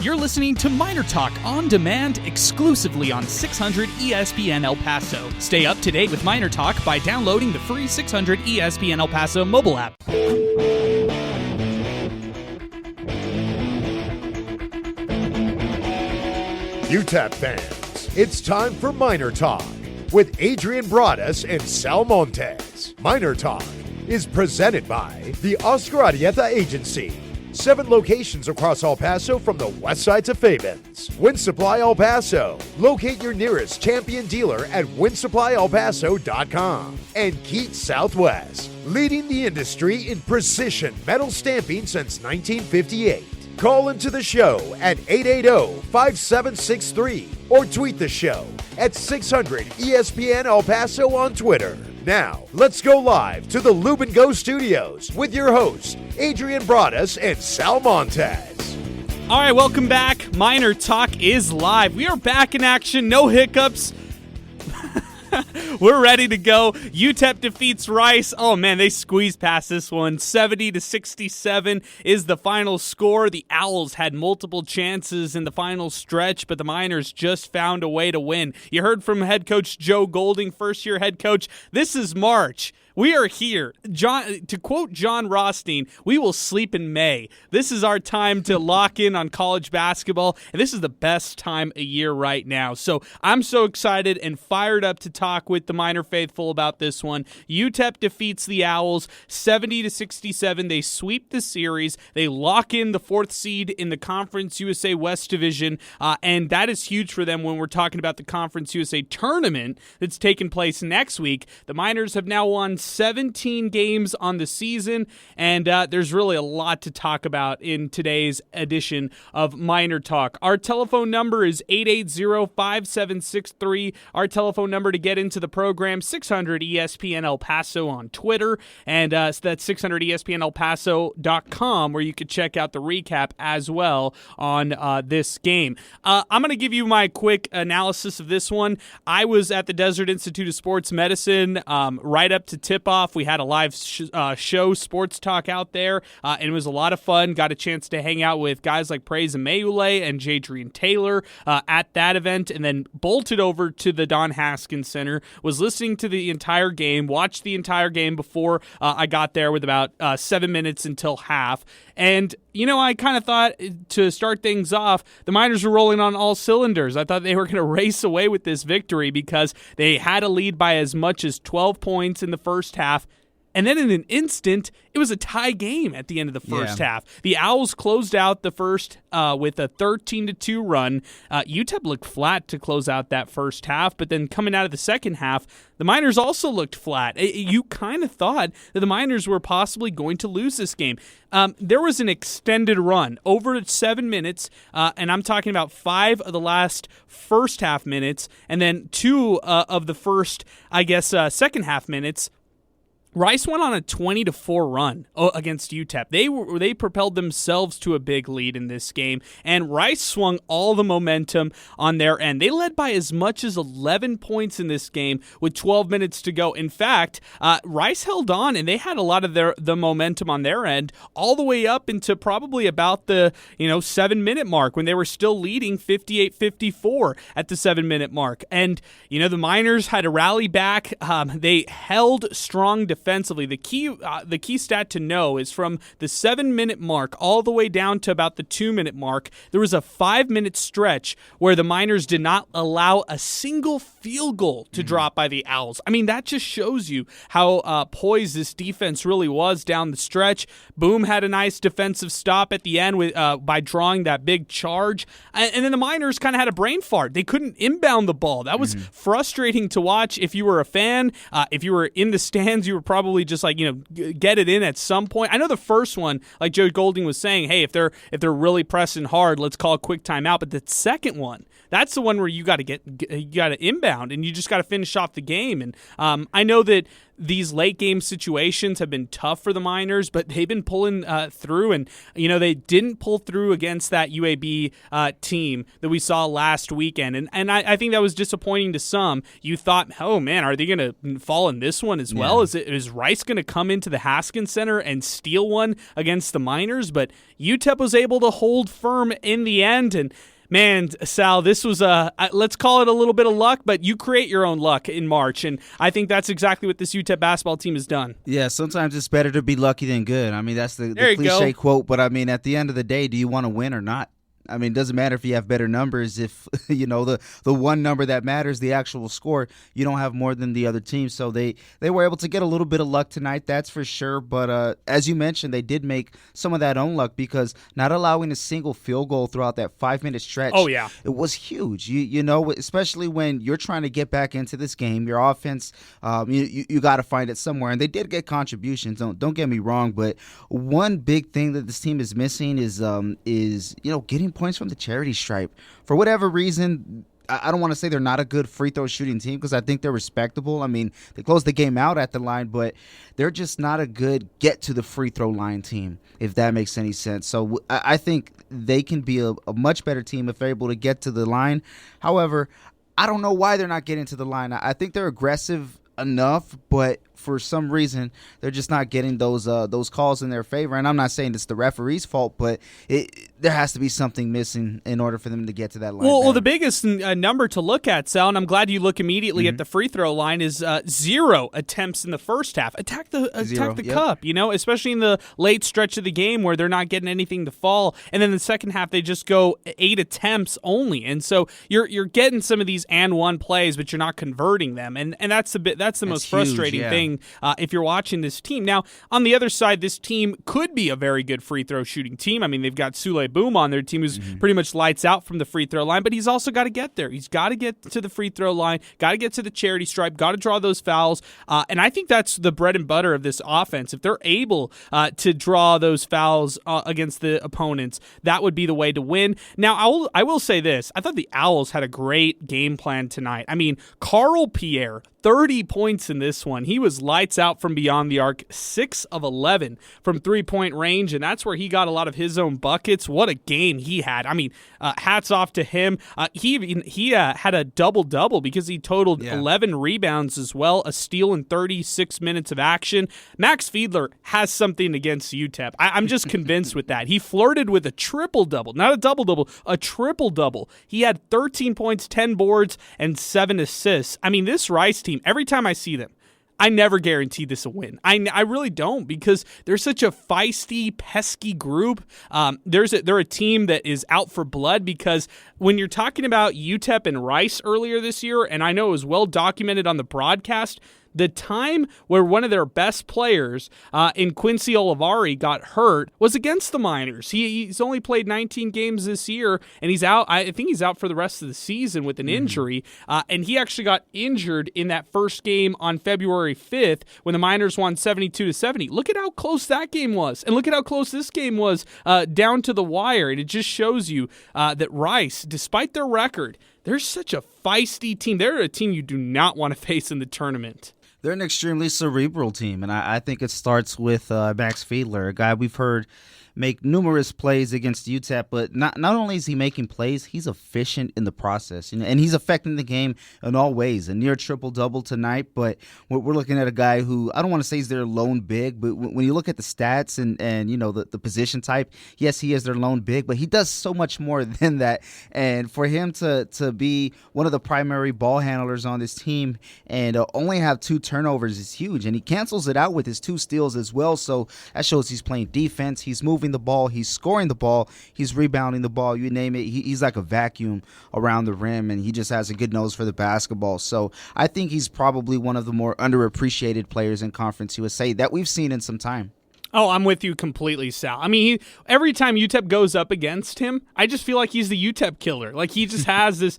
You're listening to MinerTalk on demand exclusively on 600 ESPN El Paso. Stay up to date with MinerTalk by downloading the free 600 ESPN El Paso mobile app. UTEP fans, it's time for MinerTalk with Adrian Broadus and Sal Montes. MinerTalk is presented by the Oscar Arieta Agency. 7 locations across El Paso from the west side to Fabens. Wind Supply El Paso. Locate your nearest champion dealer at windsupplyelpaso.com. And Keats Southwest, leading the industry in precision metal stamping since 1958. Call into the show at 880-5763 or tweet the show at 600 ESPN El Paso on Twitter. Now, let's go live to the Lube and Go studios with your hosts, Adrian Broadus and Sal Montes. All right, welcome back. MinerTalk is live. We are back in action. No hiccups. We're ready to go. UTEP defeats Rice. Oh, man, they squeezed past this one. 70-67 is the final score. The Owls had multiple chances in the final stretch, but the Miners just found a way to win. You heard from head coach Joe Golding, first-year head coach. This is March. We are here. To quote John Rothstein, we will sleep in May. This is our time to lock in on college basketball, and this is the best time of year right now. So I'm so excited and fired up to talk with the Miner faithful about this one. UTEP defeats the Owls 70-67. They sweep the series. They lock in the 4th seed in the Conference USA West Division, and that is huge for them when we're talking about the Conference USA tournament that's taking place next week. The Miners have now won 17 games on the season, and there's really a lot to talk about in today's edition of Miner Talk. Our telephone number is 880-5763. Our telephone number to get into the program, 600 ESPN El Paso on Twitter, and so that's 600ESPNElPaso.com, where you could check out the recap as well on this game. I'm going to give you my quick analysis of this one. I was at the Desert Institute of Sports Medicine right up to tip-off. We had a live show, Sports Talk, out there, and it was a lot of fun. Got a chance to hang out with guys like Praise Mayule and Jadrian Taylor at that event, and then bolted over to the Don Haskins Center, was listening to the entire game, watched the entire game before I got there with about 7 minutes until half. And, you know, I kind of thought to start things off, the Miners were rolling on all cylinders. I thought they were going to race away with this victory because they had a lead by as much as 12 points in the first half. And then in an instant, it was a tie game at the end of the first half. The Owls closed out the first with a 13-2 run. UTEP looked flat to close out that first half, but then coming out of the second half, the Miners also looked flat. You kind of thought that the Miners were possibly going to lose this game. There was an extended run, over 7 minutes, and I'm talking about 5 of the last first half minutes, and then 2 of the first, second half minutes. Rice went on a 20-4 run against UTEP. They propelled themselves to a big lead in this game, and Rice swung all the momentum on their end. They led by as much as 11 points in this game with 12 minutes to go. In fact, Rice held on, and they had a lot of the momentum on their end all the way up into probably about the 7-minute mark when they were still leading 58-54 at the 7-minute mark. And the Miners had to rally back. They held strong defensively. The key stat to know is from the 7-minute mark all the way down to about the 2-minute mark, there was a 5-minute stretch where the Miners did not allow a single field goal to drop by the Owls. I mean, that just shows you how poised this defense really was down the stretch. Boom had a nice defensive stop at the end by drawing that big charge. And then the Miners kind of had a brain fart. They couldn't inbound the ball. That was frustrating to watch if you were a fan. If you were in the stands, you were probably just get it in at some point. I know the first one, like Joe Golding was saying, hey, if they're really pressing hard, let's call a quick timeout. But the second one, that's the one where you got to inbound and you just got to finish off the game. And I know that these late game situations have been tough for the Miners, but they've been pulling through. And, they didn't pull through against that UAB team that we saw last weekend. And I think that was disappointing to some. You thought, oh, man, are they going to fall in this one as well? Is Rice going to come into the Haskins Center and steal one against the Miners? But UTEP was able to hold firm in the end. And man, Sal, this was let's call it a little bit of luck, but you create your own luck in March, and I think that's exactly what this UTEP basketball team has done. Yeah, sometimes it's better to be lucky than good. I mean, that's the cliche quote, but I mean, at the end of the day, do you want to win or not? I mean, it doesn't matter if you have better numbers. If, the one number that matters, the actual score, you don't have more than the other team. So they were able to get a little bit of luck tonight, that's for sure. But as you mentioned, they did make some of that own luck because not allowing a single field goal throughout that 5-minute stretch, it was huge. Especially when you're trying to get back into this game, your offense, you got to find it somewhere. And they did get contributions. Don't get me wrong, but one big thing that this team is missing is getting points from the charity stripe. For whatever reason, I don't want to say they're not a good free throw shooting team because I think they're respectable. I mean, they closed the game out at the line, but they're just not a good get to the free throw line team, if that makes any sense. So I think they can be a much better team if they're able to get to the line. However, I don't know why they're not getting to the line. I think they're aggressive enough, but for some reason they're just not getting those calls in their favor. And I'm not saying it's the referee's fault, but there has to be something missing in order for them to get to that line. Well, the biggest number to look at, Sal, and I'm glad you look immediately at the free throw line, is 0 attempts in the first half. Attack the cup, especially in the late stretch of the game where they're not getting anything to fall, and then the second half they just go 8 attempts only, and so you're getting some of these and one plays, but you're not converting them, and that's the most frustrating thing if you're watching this team. Now, on the other side, this team could be a very good free throw shooting team. I mean, they've got Sule Boom on their team who's pretty much lights out from the free throw line, but he's also got to get there. He's got to get to the free throw line, got to get to the charity stripe, got to draw those fouls, and I think that's the bread and butter of this offense. If they're able to draw those fouls against the opponents, that would be the way to win. Now, I will say this. I thought the Owls had a great game plan tonight. I mean, Carl Pierre, 30 points in this one. He was lights out from beyond the arc, 6 of 11 from three-point range, and that's where he got a lot of his own buckets. What a game he had. I mean, hats off to him. He had a double-double because he totaled 11 rebounds as well, a steal in 36 minutes of action. Max Fiedler has something against UTEP. I'm just convinced with that. He flirted with a triple-double, not a double-double, a triple-double. He had 13 points, 10 boards, and 7 assists. I mean, this Rice team, every time I see them, I never guarantee this a win. I really don't, because they're such a feisty, pesky group. They're a team that is out for blood, because when you're talking about UTEP and Rice earlier this year, and I know it was well documented on the broadcast, the time where one of their best players in Quincy Olivari got hurt was against the Miners. He's only played 19 games this year, and he's out. I think he's out for the rest of the season with an injury. And he actually got injured in that first game on February 5th when the Miners won 72-70. Look at how close that game was, and look at how close this game was down to the wire. And it just shows you that Rice, despite their record, they're such a feisty team. They're a team you do not want to face in the tournament. They're an extremely cerebral team, and I think it starts with Max Fiedler, a guy we've heard make numerous plays against UTEP, but not only is he making plays, he's efficient in the process, and he's affecting the game in all ways. A near triple-double tonight, but we're looking at a guy who, I don't want to say he's their lone big, but when you look at the stats and the position type, yes, he is their lone big, but he does so much more than that. And for him to be one of the primary ball handlers on this team and only have 2 turnovers is huge, and he cancels it out with his 2 steals as well, so that shows he's playing defense, he's moving the ball, he's scoring the ball, he's rebounding the ball, you name it. He's like a vacuum around the rim, and he just has a good nose for the basketball. So I think he's probably one of the more underappreciated players in Conference USA that we've seen in some time. Oh, I'm with you completely, Sal. I mean, every time UTEP goes up against him, I just feel like he's the UTEP killer. Like, he just has this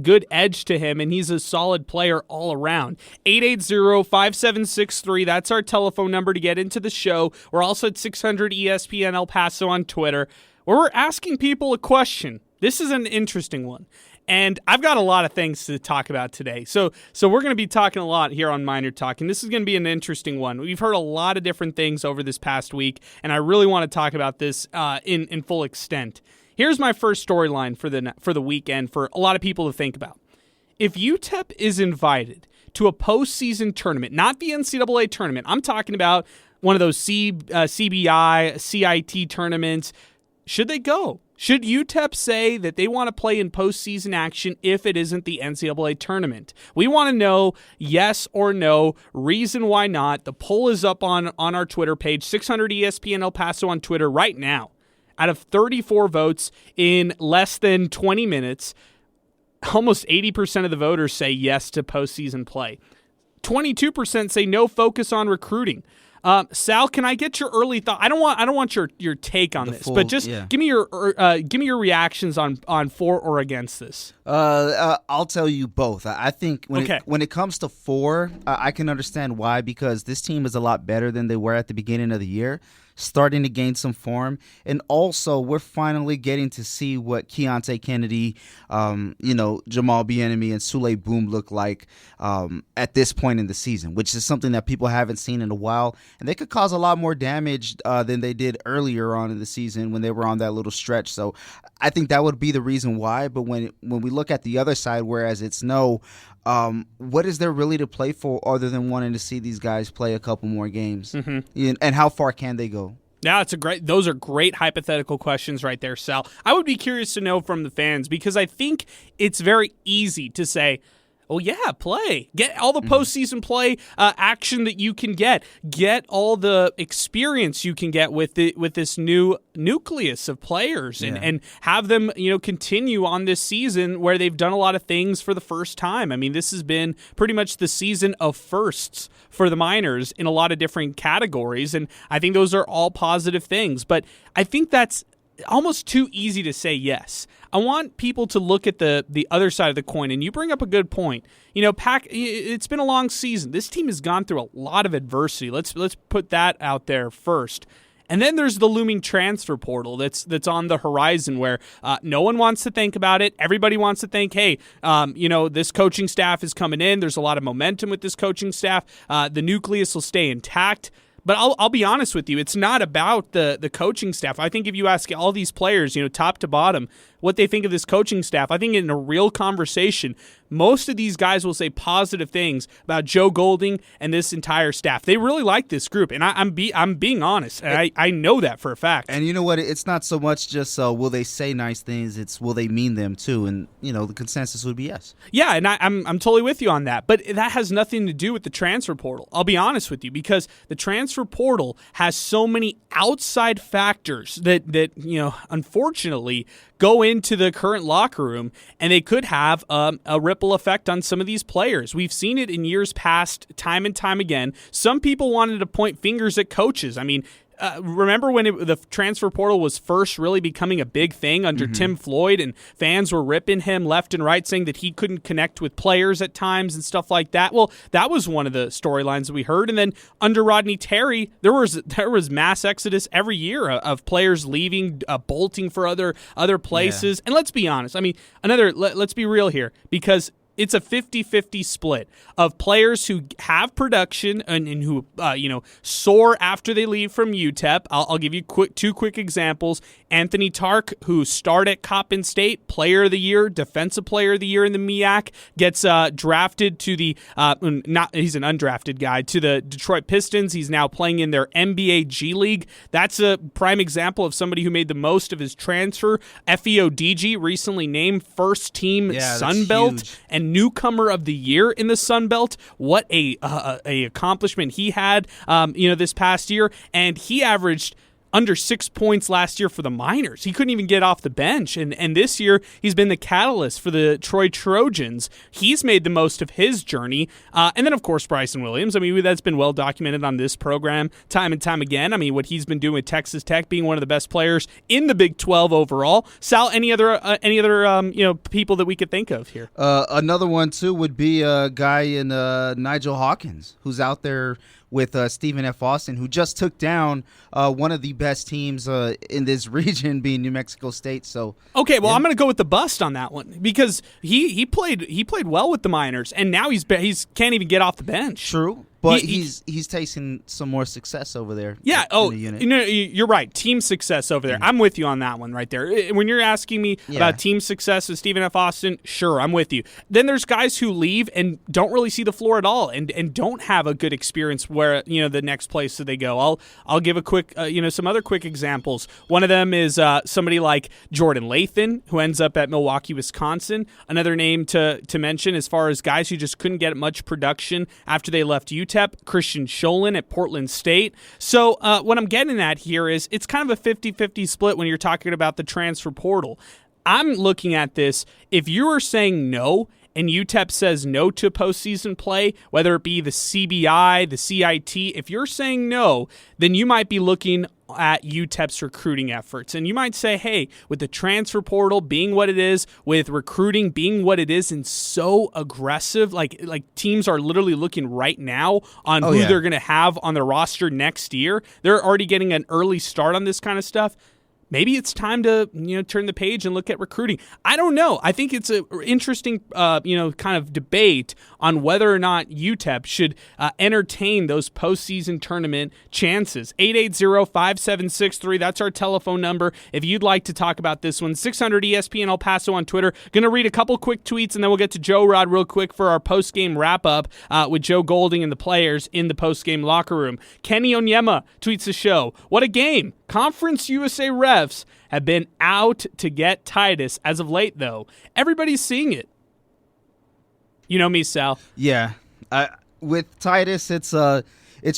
good edge to him, and he's a solid player all around. 880-5763, that's our telephone number to get into the show. We're also at 600 ESPN El Paso on Twitter, where we're asking people a question. This is an interesting one. And I've got a lot of things to talk about today. So we're going to be talking a lot here on MinerTalk, and this is going to be an interesting one. We've heard a lot of different things over this past week, and I really want to talk about this in full extent. Here's my first storyline for the weekend for a lot of people to think about. If UTEP is invited to a postseason tournament, not the NCAA tournament, I'm talking about one of those CBI, CIT tournaments, should they go? Should UTEP say that they want to play in postseason action if it isn't the NCAA tournament? We want to know yes or no, reason why not. The poll is up on our Twitter page, 600 ESPN El Paso on Twitter right now. Out of 34 votes in less than 20 minutes, almost 80% of the voters say yes to postseason play. 22% say no, focus on recruiting. Sal, can I get your early thought? I don't want your take on this, but just give me your reactions on for or against this. I'll tell you both. I think when it comes to for, I can understand why, because this team is a lot better than they were at the beginning of the year, starting to gain some form, and also we're finally getting to see what Keontae Kennedy, Jamal Bieniemy, and Sule Boom look like at this point in the season, which is something that people haven't seen in a while, and they could cause a lot more damage than they did earlier on in the season when they were on that little stretch. So I think that would be the reason why. But when we look at the other side, whereas it's no, what is there really to play for other than wanting to see these guys play a couple more games? Mm-hmm. And how far can they go? Yeah, those are great hypothetical questions right there, Sal. I would be curious to know from the fans, because I think it's very easy to say, oh, yeah, play. Get all the postseason play action that you can get. Get all the experience you can get with this new nucleus of players and have them continue on this season where they've done a lot of things for the first time. I mean, this has been pretty much the season of firsts for the Miners in a lot of different categories, and I think those are all positive things. But I think that's almost too easy to say yes. I want people to look at the other side of the coin, and you bring up a good point. It's been a long season. This team has gone through a lot of adversity. Let's put that out there first. And then there's the looming transfer portal that's on the horizon, where no one wants to think about it. Everybody wants to think, hey, this coaching staff is coming in. There's a lot of momentum with this coaching staff. The nucleus will stay intact. But I'll be honest with you, it's not about the coaching staff. I think if you ask all these players, top to bottom, what they think of this coaching staff, I think in a real conversation, most of these guys will say positive things about Joe Golding and this entire staff. They really like this group, and I'm being honest, and I know that for a fact. And you know what? It's not so much just will they say nice things, it's will they mean them too, and the consensus would be yes. Yeah, and I'm totally with you on that, but that has nothing to do with the transfer portal. I'll be honest with you, because the transfer portal has so many outside factors that unfortunately go into the current locker room, and they could have a ripple effect on some of these players. We've seen it in years past, time and time again. Some people wanted to point fingers at coaches. I mean, remember when the transfer portal was first really becoming a big thing under Tim Floyd, and fans were ripping him left and right, saying that he couldn't connect with players at times and stuff like that? Well, that was one of the storylines that we heard. And then under Rodney Terry, there was mass exodus every year of players leaving, bolting for other places. Yeah. And let's be honest. I mean, let's be real here, because it's a 50-50 split of players who have production and who soar after they leave from UTEP. I'll give you two quick examples. Anthony Tark, who starred at Coppin State, Player of the Year, Defensive Player of the Year in the MEAC, gets drafted to the he's an undrafted guy, to the Detroit Pistons. He's now playing in their NBA G League. That's a prime example of somebody who made the most of his transfer. FEODG, recently named first team Sunbelt and newcomer of the year in the Sun Belt. What a accomplishment he had this past year, and he averaged under 6 points last year for the Miners. He couldn't even get off the bench. And this year, he's been the catalyst for the Troy Trojans. He's made the most of his journey. And then, of course, Bryson Williams. I mean, that's been well documented on this program time and time again. I mean, what he's been doing with Texas Tech, being one of the best players in the Big 12 overall. Sal, any other people that we could think of here? Another one, too, would be a guy in Nigel Hawkins, who's out there with Stephen F. Austin, who just took down one of the best teams in this region, being New Mexico State. So okay, well, I'm going to go with the bust on that one because he played well with the Miners, and now he's can't even get off the bench. True. But he's tasting some more success over there. Yeah. In the unit. You're right. Team success over there. I'm with you on that one right there. When you're asking me about team success with Stephen F. Austin, sure, I'm with you. Then there's guys who leave and don't really see the floor at all, and don't have a good experience where the next place that they go. I'll give a quick some other quick examples. One of them is somebody like Jordan Lathan, who ends up at Milwaukee, Wisconsin. Another name to mention as far as guys who just couldn't get much production after they left UTEP. Christian Scholin at Portland State. So what I'm getting at here is it's kind of a 50-50 split when you're talking about the transfer portal. I'm looking at this, if you are saying no and UTEP says no to postseason play, whether it be the CBI, the CIT, if you're saying no, then you might be looking at UTEP's recruiting efforts. And you might say, hey, with the transfer portal being what it is, with recruiting being what it is and so aggressive, like teams are literally looking right now on who they're going to have on their roster next year. They're already getting an early start on this kind of stuff. Maybe it's time to turn the page and look at recruiting. I don't know. I think it's an interesting kind of debate on whether or not UTEP should entertain those postseason tournament chances. 880-5763. That's our telephone number. If you'd like to talk about this one, 600 ESPN El Paso on Twitter. Going to read a couple quick tweets and then we'll get to Joe Rod real quick for our post-game wrap-up with Joe Golding and the players in the post-game locker room. Kenny Onyema tweets the show. What a game. Conference USA refs have been out to get Titus as of late, though. Everybody's seeing it. You know me, Sal. Yeah. With Titus, it's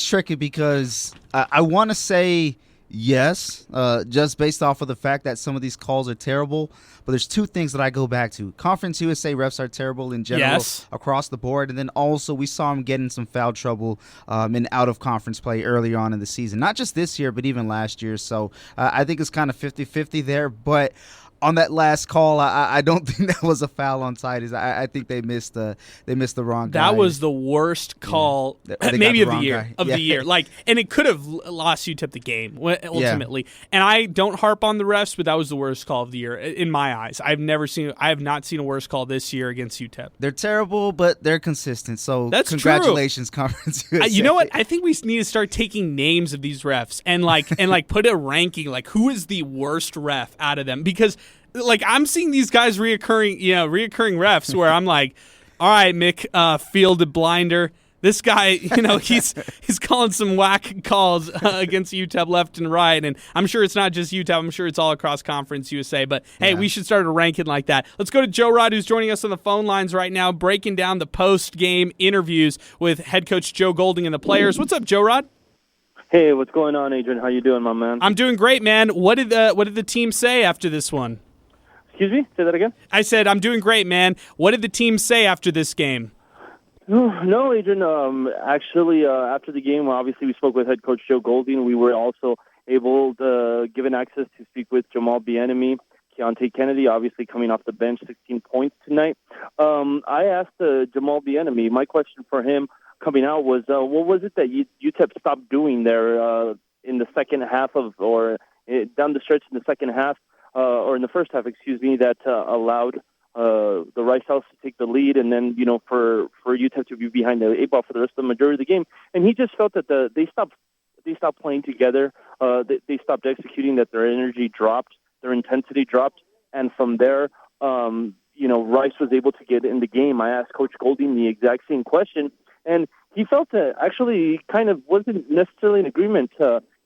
tricky because I want to say yes, just based off of the fact that some of these calls are terrible. But there's two things that I go back to. Conference USA refs are terrible in general across the board. And then also we saw him get in some foul trouble in out-of-conference play earlier on in the season. Not just this year, but even last year. So I think it's kind of 50-50 there. But on that last call, I don't think that was a foul on Titus. I think they missed the wrong guy. That was the worst call, maybe of the year. The year, and it could have lost UTEP the game ultimately. Yeah. And I don't harp on the refs, but that was the worst call of the year in my eyes. I have not seen a worse call this year against UTEP. They're terrible, but they're consistent. So that's congratulations, true. Conference USA. You know what? I think we need to start taking names of these refs and put a ranking, who is the worst ref out of them, because I'm seeing these guys reoccurring refs where I'm like, all right, Mick, fielded blinder. This guy, he's calling some whack calls against UTEP left and right, and I'm sure it's not just UTEP. I'm sure it's all across Conference USA. But hey, we should start a ranking like that. Let's go to Joe Rod, who's joining us on the phone lines right now, breaking down the post-game interviews with head coach Joe Golding and the players. What's up, Joe Rod? Hey, what's going on, Adrian? How you doing, my man? I'm doing great, man. What did the team say after this one? Excuse me? Say that again? I said, I'm doing great, man. What did the team say after this game? No, Adrian. Actually, after the game, obviously we spoke with head coach Joe Golding. We were also able to given access to speak with Jamal Bieniemy, Keontae Kennedy, obviously coming off the bench, 16 points tonight. I asked Jamal Bieniemy, my question for him coming out was, what was it that UTEP stopped doing there in the second half down the stretch in the second half, or in the first half, that allowed the Rice House to take the lead, and then for UTEP to be behind the 8 ball for the rest of the majority of the game. And he just felt that they stopped playing together. They stopped executing. That their energy dropped, their intensity dropped, and from there, Rice was able to get in the game. I asked Coach Golding the exact same question, and he felt that actually kind of wasn't necessarily in agreement.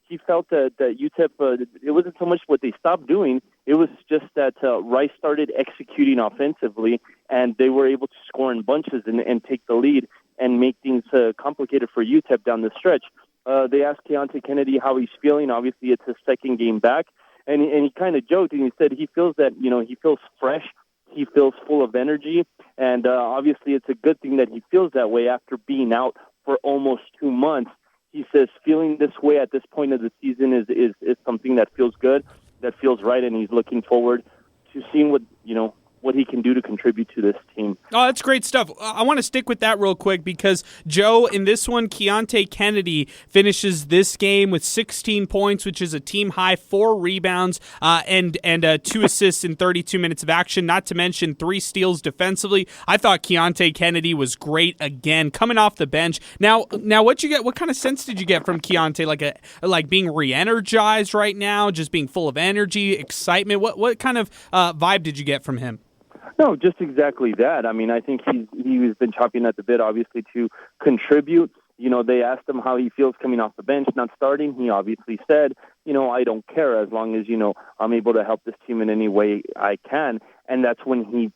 He felt that UTEP, it wasn't so much what they stopped doing, it was just that Rice started executing offensively, and they were able to score in bunches and take the lead and make things complicated for UTEP down the stretch. They asked Keontae Kennedy how he's feeling. Obviously, it's his second game back, and he kind of joked, and he said he feels that, he feels fresh, he feels full of energy, and obviously it's a good thing that he feels that way after being out for almost 2 months. He says feeling this way at this point of the season is something that feels good, that feels right, and he's looking forward to seeing what what he can do to contribute to this team. Oh, that's great stuff. I want to stick with that real quick because, Joe, in this one, Keontae Kennedy finishes this game with 16 points, which is a team high, 4 rebounds, and 2 assists in 32 minutes of action, not to mention 3 steals defensively. I thought Keontae Kennedy was great again, coming off the bench. Now, what kind of sense did you get from Keontae? Like being re-energized right now, just being full of energy, excitement? What kind of vibe did you get from him? No, just exactly that. I mean, I think he's been chopping at the bit, obviously, to contribute. You know, they asked him how he feels coming off the bench, not starting. He obviously said, I don't care as long as, I'm able to help this team in any way I can. And that's when he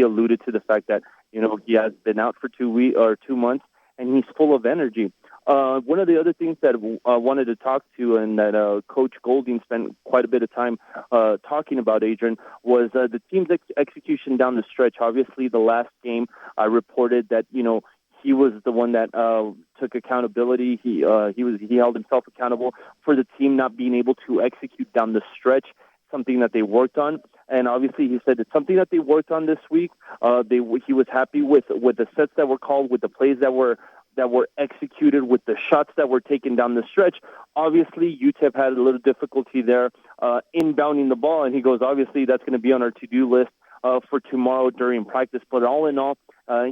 alluded to the fact that, he has been out for 2 months and he's full of energy. One of the other things that I wanted to talk to and that Coach Golding spent quite a bit of time talking about, Adrian, was the team's execution down the stretch. Obviously, the last game I reported that, he was the one that took accountability. He held himself accountable for the team not being able to execute down the stretch, something that they worked on. And obviously, he said it's something that they worked on this week. He was happy with the sets that were called, with the plays that were executed, with the shots that were taken down the stretch. Obviously, UTEP had a little difficulty there inbounding the ball, and he goes, obviously, that's going to be on our to-do list for tomorrow during practice. But all in all,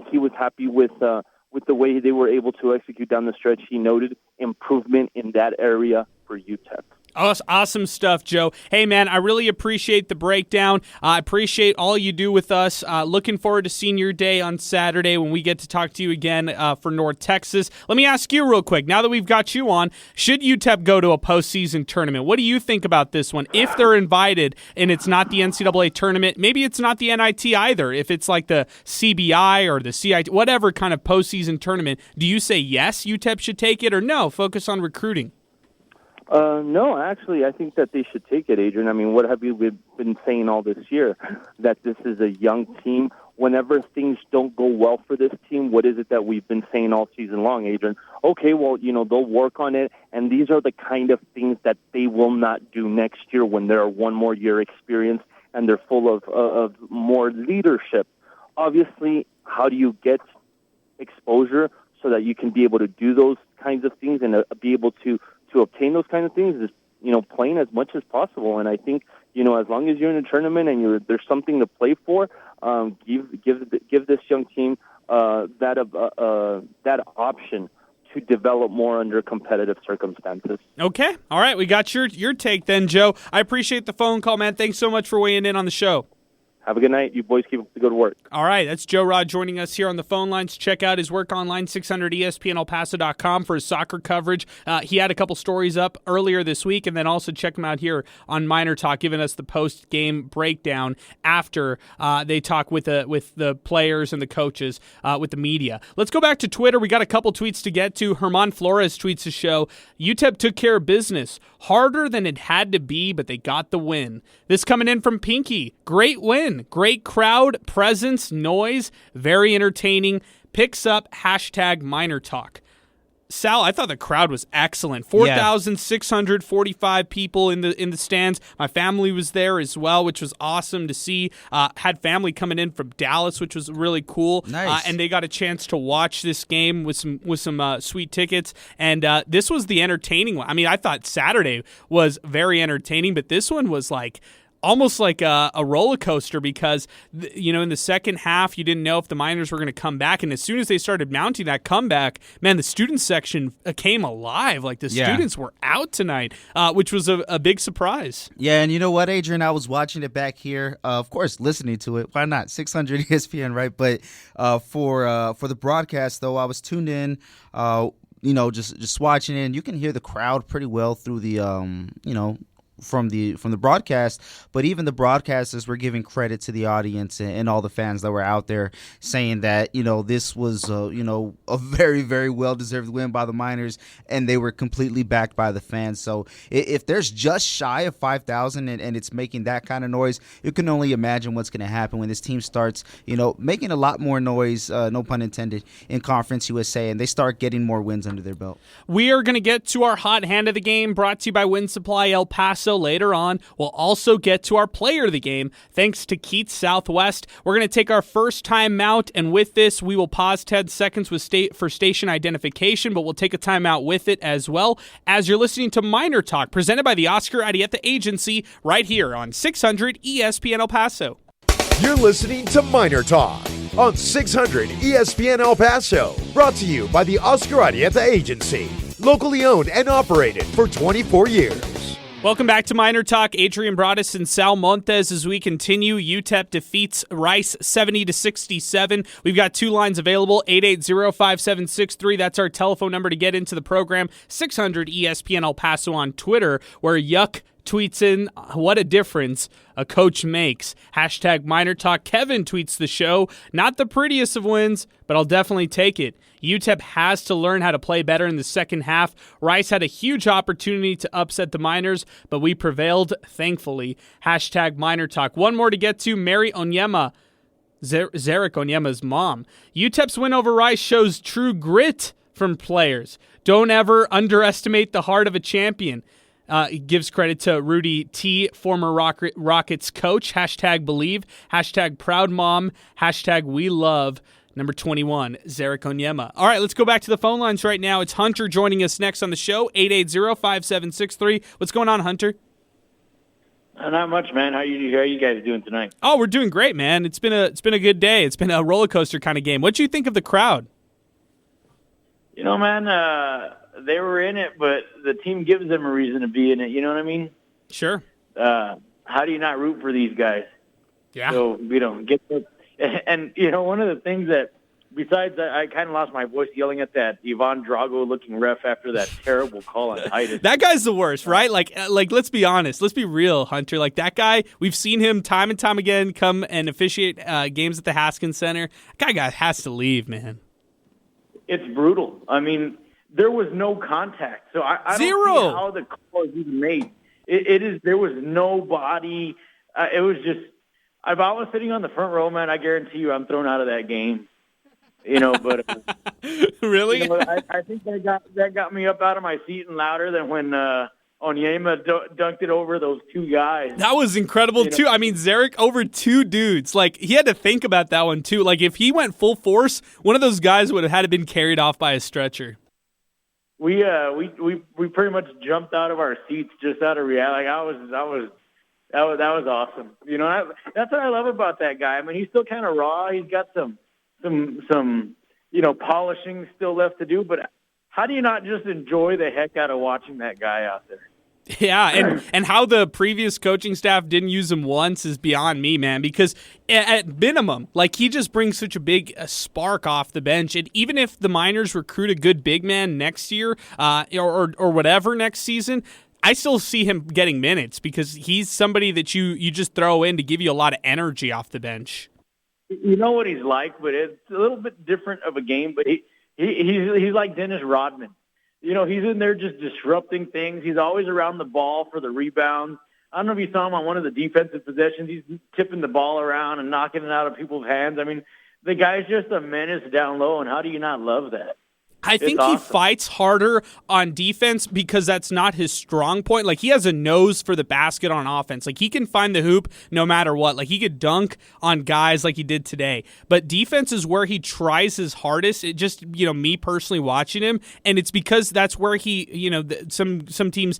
he was happy with the way they were able to execute down the stretch. He noted improvement in that area for UTEP. Awesome stuff, Joe. Hey, man, I really appreciate the breakdown. I appreciate all you do with us. Looking forward to Senior Day on Saturday when we get to talk to you again for North Texas. Let me ask you real quick, now that we've got you on, should UTEP go to a postseason tournament? What do you think about this one? If they're invited and it's not the NCAA tournament, maybe it's not the NIT either. If it's like the CBI or the CIT, whatever kind of postseason tournament, do you say yes, UTEP should take it, or no, focus on recruiting? No, actually, I think that they should take it, Adrian. I mean, what have you been saying all this year? That this is a young team. Whenever things don't go well for this team, what is it that we've been saying all season long, Adrian? Okay, well, they'll work on it, and these are the kind of things that they will not do next year when they're one more year experience and they're full of more leadership. Obviously, how do you get exposure so that you can be able to do those kinds of things and be able to obtain those kind of things is, playing as much as possible. And I think, as long as you're in a tournament and there's something to play for, give this young team that option to develop more under competitive circumstances. Okay. All right. We got your take then, Joe. I appreciate the phone call, man. Thanks so much for weighing in on the show. Have a good night. You boys keep up the good work. All right, that's Joe Rod joining us here on the phone lines. Check out his work online, 600ESPNElPaso.com for his soccer coverage. He had a couple stories up earlier this week, and then also check him out here on MinerTalk, giving us the post-game breakdown after they talk with the players and the coaches, with the media. Let's go back to Twitter. We got a couple tweets to get to. Herman Flores tweets to show, UTEP took care of business. Harder than it had to be, but they got the win. This coming in from Pinky. Great win. Great crowd, presence, noise, very entertaining. Picks up #MinerTalk. Sal, I thought the crowd was excellent. 4,645 people in the stands. My family was there as well, which was awesome to see. Had family coming in from Dallas, which was really cool. Nice. And they got a chance to watch this game with some sweet tickets. And this was the entertaining one. I mean, I thought Saturday was very entertaining, but this one was almost like a roller coaster because, in the second half, you didn't know if the Miners were going to come back. And as soon as they started mounting that comeback, man, the student section came alive. Like the students were out tonight, which was a big surprise. Yeah, and you know what, Adrian? I was watching it back here. Of course, listening to it. Why not? 600 ESPN, right? But for the broadcast, though, I was tuned in, just watching it. And you can hear the crowd pretty well through the, from the broadcast, but even the broadcasters were giving credit to the audience and all the fans that were out there, saying that this was a very, very well-deserved win by the Miners, and they were completely backed by the fans. So if there's just shy of 5,000 and it's making that kind of noise, you can only imagine what's going to happen when this team starts making a lot more noise, no pun intended, in Conference USA, and they start getting more wins under their belt. We are going to get to our hot hand of the game, brought to you by Wind Supply El Paso. also, later on, we'll also get to our player of the game, thanks to Keats Southwest. We're going to take our first time out, and with this, we will pause 10 seconds for station identification, but we'll take a time out with it as well, as you're listening to Miner Talk, presented by the Oscar Arieta Agency, right here on 600 ESPN El Paso. You're listening to Miner Talk on 600 ESPN El Paso, brought to you by the Oscar Arieta Agency, locally owned and operated for 24 years. Welcome back to Miner Talk. Adrian Broadus and Sal Montes as we continue. UTEP defeats Rice 70-67. We've got two lines available, 880-5763. That's our telephone number to get into the program. 600 ESPN El Paso on Twitter, where Yuck tweets in, what a difference a coach makes. Hashtag MinerTalk. Kevin tweets the show. Not the prettiest of wins, but I'll definitely take it. UTEP has to learn how to play better in the second half. Rice had a huge opportunity to upset the Miners, but we prevailed, thankfully. Hashtag MinerTalk. One more to get to. Mary Onyema, Zarek Onyema's mom. UTEP's win over Rice shows true grit from players. Don't ever underestimate the heart of a champion. Gives credit to Rudy T, former Rockets coach. Hashtag believe. Hashtag proud mom. Hashtag we love number 21, Zarek Onyema. All right, let's go back to the phone lines right now. It's Hunter joining us next on the show, 880-5763. What's going on, Hunter? Not much, man. How you guys doing tonight? Oh, we're doing great, man. It's been a good day. It's been a roller coaster kind of game. What do you think of the crowd? You know, man, they were in it, but the team gives them a reason to be in it. You know what I mean? Sure. How do you not root for these guys? Yeah. So, get the... And, one of the things that, besides that, I kind of lost my voice yelling at that Ivan Drago-looking ref after that terrible call on Titus. That guy's the worst, right? Like, let's be honest. Let's be real, Hunter. Like, that guy, we've seen him time and time again come and officiate games at the Haskins Center. That guy has to leave, man. It's brutal. I mean, there was no contact. So I don't see how the call is even made. There was no body. It was just... If I was sitting on the front row, man, I guarantee you I'm thrown out of that game. But really, I think that got me up out of my seat and louder than when Onyema dunked it over those two guys. That was incredible too. I mean, Zarek over two dudes. Like, he had to think about that one too. Like, if he went full force, one of those guys would have had to been carried off by a stretcher. We pretty much jumped out of our seats just out of reality. Like, That was awesome. That's what I love about that guy. I mean, he's still kind of raw. He's got some polishing still left to do. But how do you not just enjoy the heck out of watching that guy out there? Yeah, and how the previous coaching staff didn't use him once is beyond me, man, because at minimum, like, he just brings such a big spark off the bench. And even if the Miners recruit a good big man next year or whatever next season, I still see him getting minutes because he's somebody that you just throw in to give you a lot of energy off the bench. You know what he's like, but it's a little bit different of a game. But he's like Dennis Rodman. He's in there just disrupting things. He's always around the ball for the rebounds. I don't know if you saw him on one of the defensive possessions. He's tipping the ball around and knocking it out of people's hands. I mean, the guy's just a menace down low, and how do you not love that? I think he fights harder on defense because that's not his strong point. Like, he has a nose for the basket on offense. Like, he can find the hoop no matter what. Like, he could dunk on guys like he did today. But defense is where he tries his hardest. It just, me personally watching him, and it's because that's where he, some teams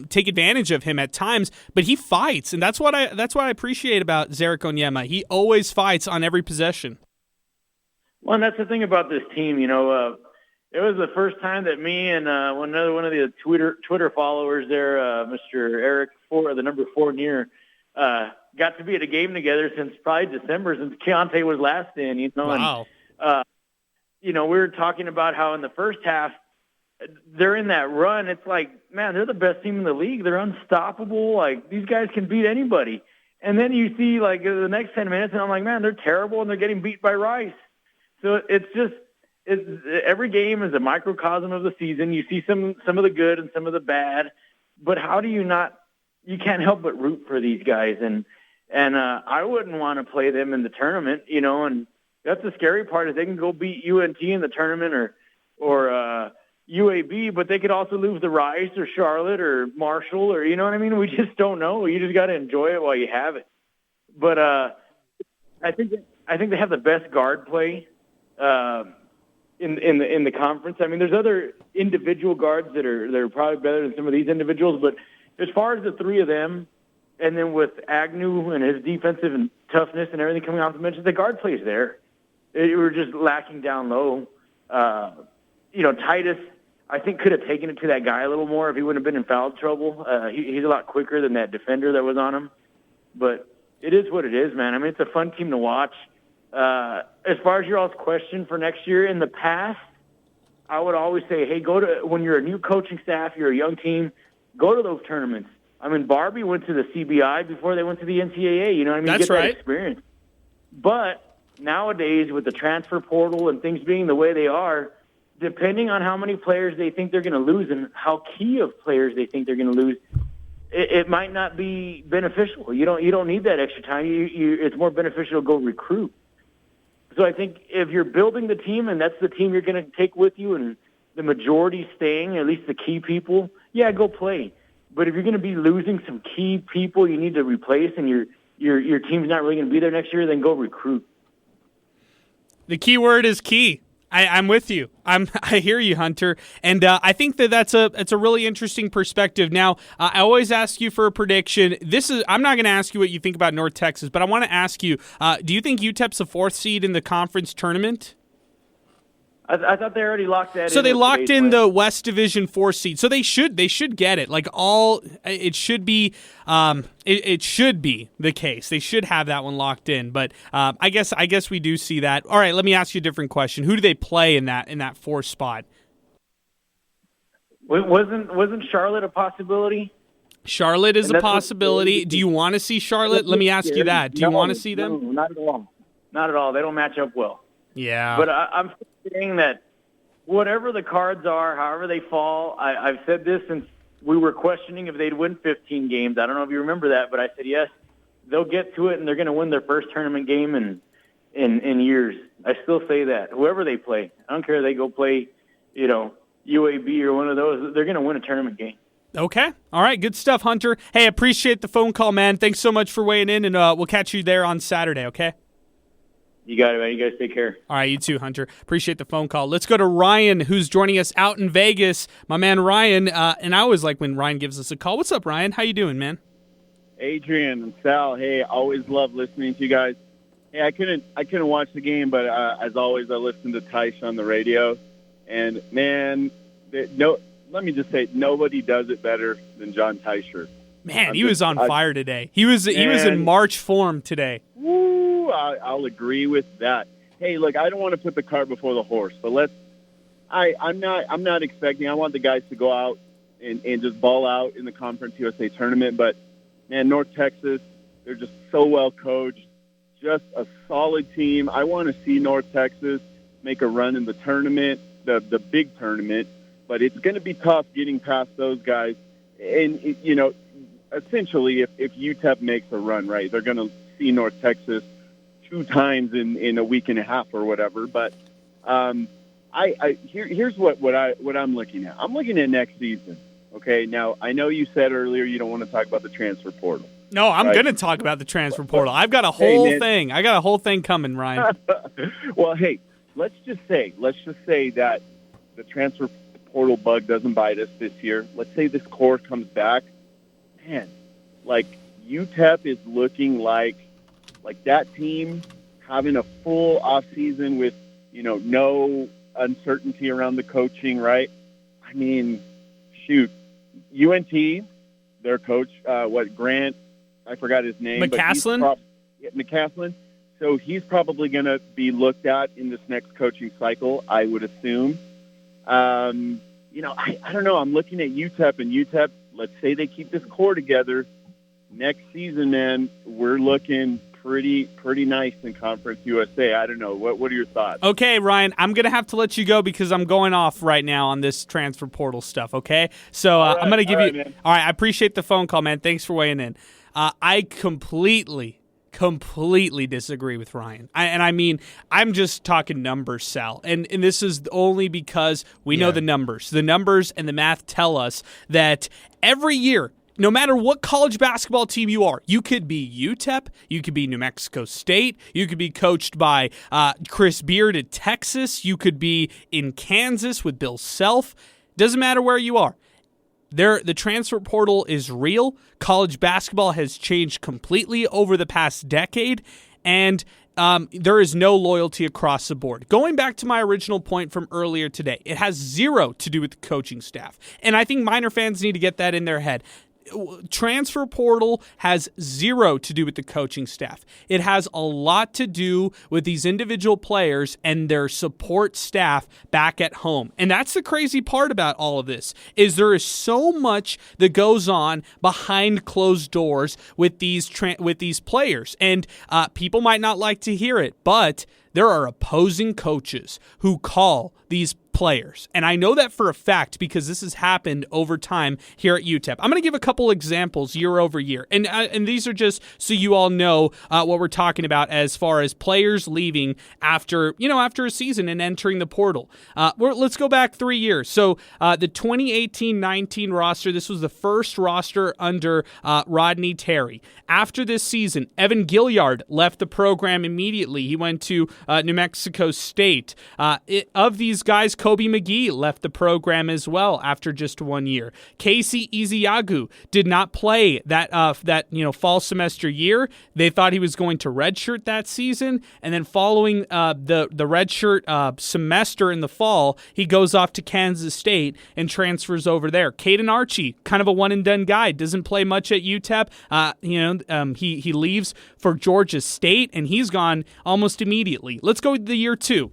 take advantage of him at times. But he fights, and that's what I appreciate about Zarek Onyema. He always fights on every possession. Well, and that's the thing about this team, It was the first time that me and another one of the Twitter followers there, Mr. Eric, the number 4 near, got to be at a game together since probably December, since Keontae was last in. Wow. And, we were talking about how in the first half they're in that run. It's like, man, they're the best team in the league. They're unstoppable. Like, these guys can beat anybody. And then you see, like, the next 10 minutes, and I'm like, man, they're terrible, and they're getting beat by Rice. So it's just. Every game is a microcosm of the season. You see some of the good and some of the bad, but how do you not? You can't help but root for these guys, and I wouldn't want to play them in the tournament, And that's the scary part is they can go beat UNT in the tournament, or UAB, but they could also lose to Rice or Charlotte or Marshall, or you know what I mean? We just don't know. You just got to enjoy it while you have it. But I think they have the best guard play in the conference. I mean, there's other individual guards that are probably better than some of these individuals, but as far as the three of them, and then with Agnew and his defensive and toughness and everything coming off the bench, the guard play is there. We're just lacking down low. Titus, I think, could have taken it to that guy a little more if he wouldn't have been in foul trouble. He's a lot quicker than that defender that was on him. But it is what it is, man. I mean, it's a fun team to watch. As far as your all's question for next year, in the past, I would always say, hey, when you're a new coaching staff, you're a young team, go to those tournaments. I mean, Barbie went to the CBI before they went to the NCAA. You know what I mean? That's Get right. That experience. But nowadays, with the transfer portal and things being the way they are, depending on how many players they think they're going to lose and how key of players they think they're going to lose, it might not be beneficial. You don't need that extra time. It's more beneficial to go recruit. So I think if you're building the team and that's the team you're going to take with you and the majority staying, at least the key people, yeah, go play. But if you're going to be losing some key people you need to replace and your team's not really going to be there next year, then go recruit. The key word is key. I'm with you. I hear you, Hunter, and I think that's a really interesting perspective. Now, I always ask you for a prediction. I'm not going to ask you what you think about North Texas, but I want to ask you: do you think UTEP's a 4th seed in the conference tournament? I thought they already locked that in. So they locked in the West Division 4 seed. So they should get it. It should be it should be the case. They should have that one locked in. But I guess we do see that. All right, let me ask you a different question. Who do they play in that 4th spot? Wasn't Charlotte a possibility? Charlotte is a possibility. Do you want to see Charlotte? Let me ask you that. Do you want to see them? No, not at all. Not at all. They don't match up well. Yeah. But I'm saying that whatever the cards are, however they fall, I've said this since we were questioning if they'd win 15 games. I don't know if you remember that, but I said, yes, they'll get to it, and they're going to win their first tournament game in years. I still say that. Whoever they play, I don't care if they go play, UAB or one of those, they're going to win a tournament game. Okay. All right. Good stuff, Hunter. Hey, appreciate the phone call, man. Thanks so much for weighing in, and we'll catch you there on Saturday, okay? You got it, man. You guys take care. All right, you too, Hunter. Appreciate the phone call. Let's go to Ryan, who's joining us out in Vegas. My man Ryan, and I always like when Ryan gives us a call. What's up, Ryan? How you doing, man? Adrian and Sal, hey, always love listening to you guys. Hey, I couldn't watch the game, but as always, I listened to Tysh on the radio. And, man, let me just say, nobody does it better than John Teicher. Man, he was on fire today. He was in March form today. Woo, I'll agree with that. Hey, look, I don't want to put the cart before the horse, but I'm not expecting. I want the guys to go out and just ball out in the Conference USA tournament. But man, North Texas, they're just so well coached, just a solid team. I want to see North Texas make a run in the tournament, the big tournament. But it's going to be tough getting past those guys. And essentially, if UTEP makes a run, right, they're going to see North Texas 2 times in a week and a half or whatever. But here's what I'm looking at. I'm looking at next season. Okay, now I know you said earlier you don't want to talk about the transfer portal. No, I'm going to talk about the transfer portal. I've got a whole thing. I got a whole thing coming, Ryan. Well, hey, let's just say that the transfer portal bug doesn't bite us this year. Let's say this core comes back. Man, UTEP is looking like that team having a full off season with no uncertainty around the coaching, right? I mean, shoot, UNT, their coach, Grant, I forgot his name, McCaslin. McCaslin. So he's probably going to be looked at in this next coaching cycle, I would assume. I don't know. I'm looking at UTEP, and UTEP, let's say they keep this core together. Next season, man, we're looking pretty nice in Conference USA. I don't know. What are your thoughts? Okay, Ryan, I'm going to have to let you go because I'm going off right now on this transfer portal stuff, okay? So I'm going to give you – all right, I appreciate the phone call, man. Thanks for weighing in. I completely completely disagree with Ryan. I'm just talking numbers, Sal. And this is only because we know the numbers. The numbers and the math tell us that every year, no matter what college basketball team you are, you could be UTEP, you could be New Mexico State, you could be coached by Chris Beard at Texas, you could be in Kansas with Bill Self. Doesn't matter where you are. The transfer portal is real. College basketball has changed completely over the past decade, and there is no loyalty across the board. Going back to my original point from earlier today, it has zero to do with the coaching staff, and I think Miner fans need to get that in their head. Transfer portal has zero to do with the coaching staff. It has a lot to do with these individual players and their support staff back at home. And that's the crazy part about all of this, is there is so much that goes on behind closed doors with these players. And people might not like to hear it, but there are opposing coaches who call these players. And I know that for a fact because this has happened over time here at UTEP. I'm going to give a couple examples year over year. And these are just so you all know what we're talking about as far as players leaving after a season and entering the portal. Let's go back 3 years. So the 2018-19 roster, this was the first roster under Rodney Terry. After this season, Evan Gilliard left the program immediately. He went to New Mexico State. Of these guys, Kobe McGee left the program as well after just 1 year. Casey Iziagu did not play that fall semester year. They thought he was going to redshirt that season, and then following the redshirt semester in the fall, he goes off to Kansas State and transfers over there. Caden Archie, kind of a one and done guy, doesn't play much at UTEP. He leaves for Georgia State, and he's gone almost immediately. Let's go to the year 2.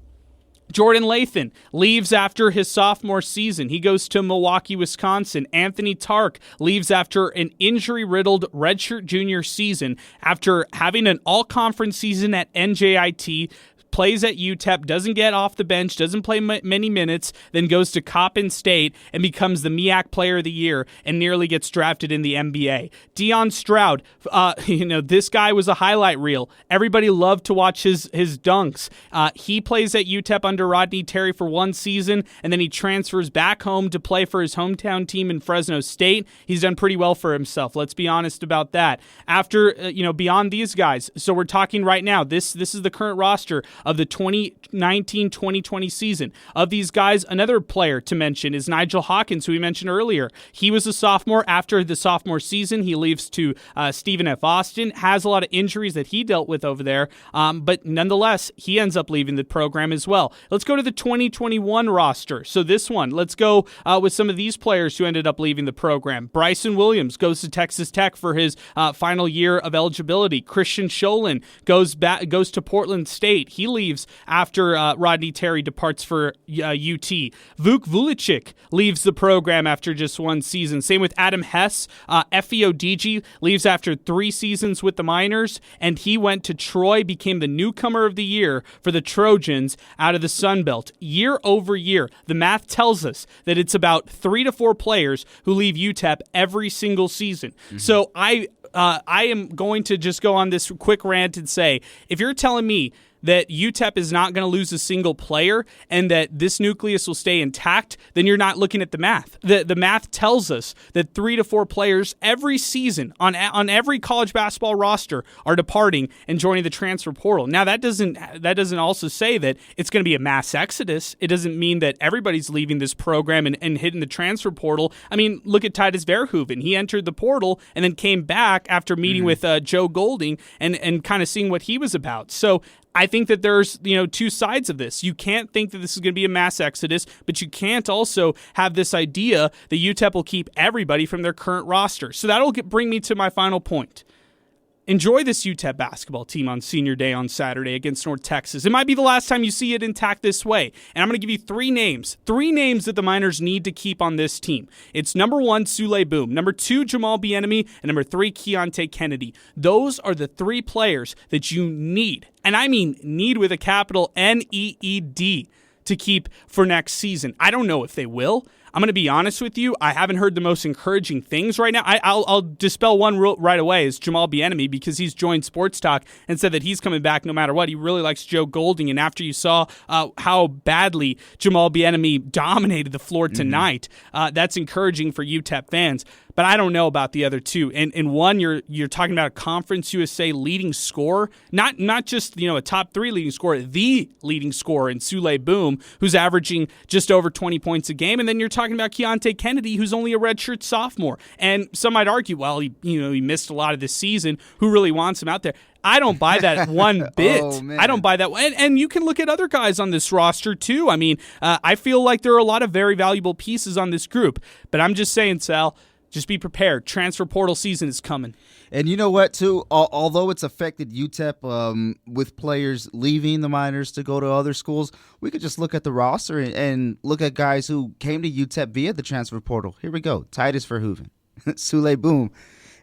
Jordan Lathan leaves after his sophomore season. He goes to Milwaukee, Wisconsin. Anthony Tark leaves after an injury-riddled redshirt junior season after having an all-conference season at NJIT, plays at UTEP, doesn't get off the bench, doesn't play many minutes, then goes to Coppin State and becomes the MEAC Player of the Year and nearly gets drafted in the NBA. Deion Stroud, this guy was a highlight reel. Everybody loved to watch his dunks. He plays at UTEP under Rodney Terry for 1 season, and then he transfers back home to play for his hometown team in Fresno State. He's done pretty well for himself. Let's be honest about that. After, beyond these guys, so we're talking right now, this is the current roster of the 2019-2020 season. Of these guys, another player to mention is Nigel Hawkins, who we mentioned earlier. He was a sophomore. After the sophomore season, he leaves to Stephen F. Austin, has a lot of injuries that he dealt with over there, but nonetheless, he ends up leaving the program as well. Let's go to the 2021 roster. So this one, let's go with some of these players who ended up leaving the program. Bryson Williams goes to Texas Tech for his final year of eligibility. Christian Sholin goes to Portland State. He leaves after Rodney Terry departs for UT. Vuk Vulicic leaves the program after just 1 season. Same with Adam Hess. Effie Odigi leaves after 3 seasons with the Miners, and he went to Troy, became the newcomer of the year for the Trojans out of the Sun Belt. Year over year, the math tells us that it's about 3 to 4 players who leave UTEP every single season. Mm-hmm. So I am going to just go on this quick rant and say, if you're telling me that UTEP is not going to lose a single player and that this nucleus will stay intact, then you're not looking at the math. The math tells us that 3 to 4 players every season on every college basketball roster are departing and joining the transfer portal. Now, that doesn't also say that it's going to be a mass exodus. It doesn't mean that everybody's leaving this program and hitting the transfer portal. I mean, look at Titus Verhoeven. He entered the portal and then came back after meeting with Joe Golding and kind of seeing what he was about. So I think that there's 2 sides of this. You can't think that this is going to be a mass exodus, but you can't also have this idea that UTEP will keep everybody from their current roster. So that'll bring me to my final point. Enjoy this UTEP basketball team on Senior Day on Saturday against North Texas. It might be the last time you see it intact this way. And I'm going to give you 3 names. 3 names that the Miners need to keep on this team. It's number 1, Sule Boom. Number 2, Jamal Bieniemy. And number 3, Keontae Kennedy. Those are the 3 players that you need. And I mean need with a capital N-E-E-D to keep for next season. I don't know if they will. I'm going to be honest with you. I haven't heard the most encouraging things right now. I'll dispel one right away is Jamal Bieniemy, because he's joined Sports Talk and said that he's coming back no matter what. He really likes Joe Golding, and after you saw how badly Jamal Bieniemy dominated the floor tonight, that's encouraging for UTEP fans. But I don't know about the other two. And one, you're talking about a Conference USA leading scorer, not just a top 3 leading scorer, the leading scorer in Sule Boom, who's averaging just over 20 points a game, and then you're talking about Keontae Kennedy, who's only a redshirt sophomore. And some might argue, well, he missed a lot of this season. Who really wants him out there? I don't buy that one bit. I don't buy that. And you can look at other guys on this roster, too. I mean, I feel like there are a lot of very valuable pieces on this group. But I'm just saying, Sal, just be prepared. Transfer portal season is coming. And you know what, too? Although it's affected UTEP with players leaving the Miners to go to other schools, we could just look at the roster and look at guys who came to UTEP via the transfer portal. Here we go. Titus Verhoeven, Sule Boom.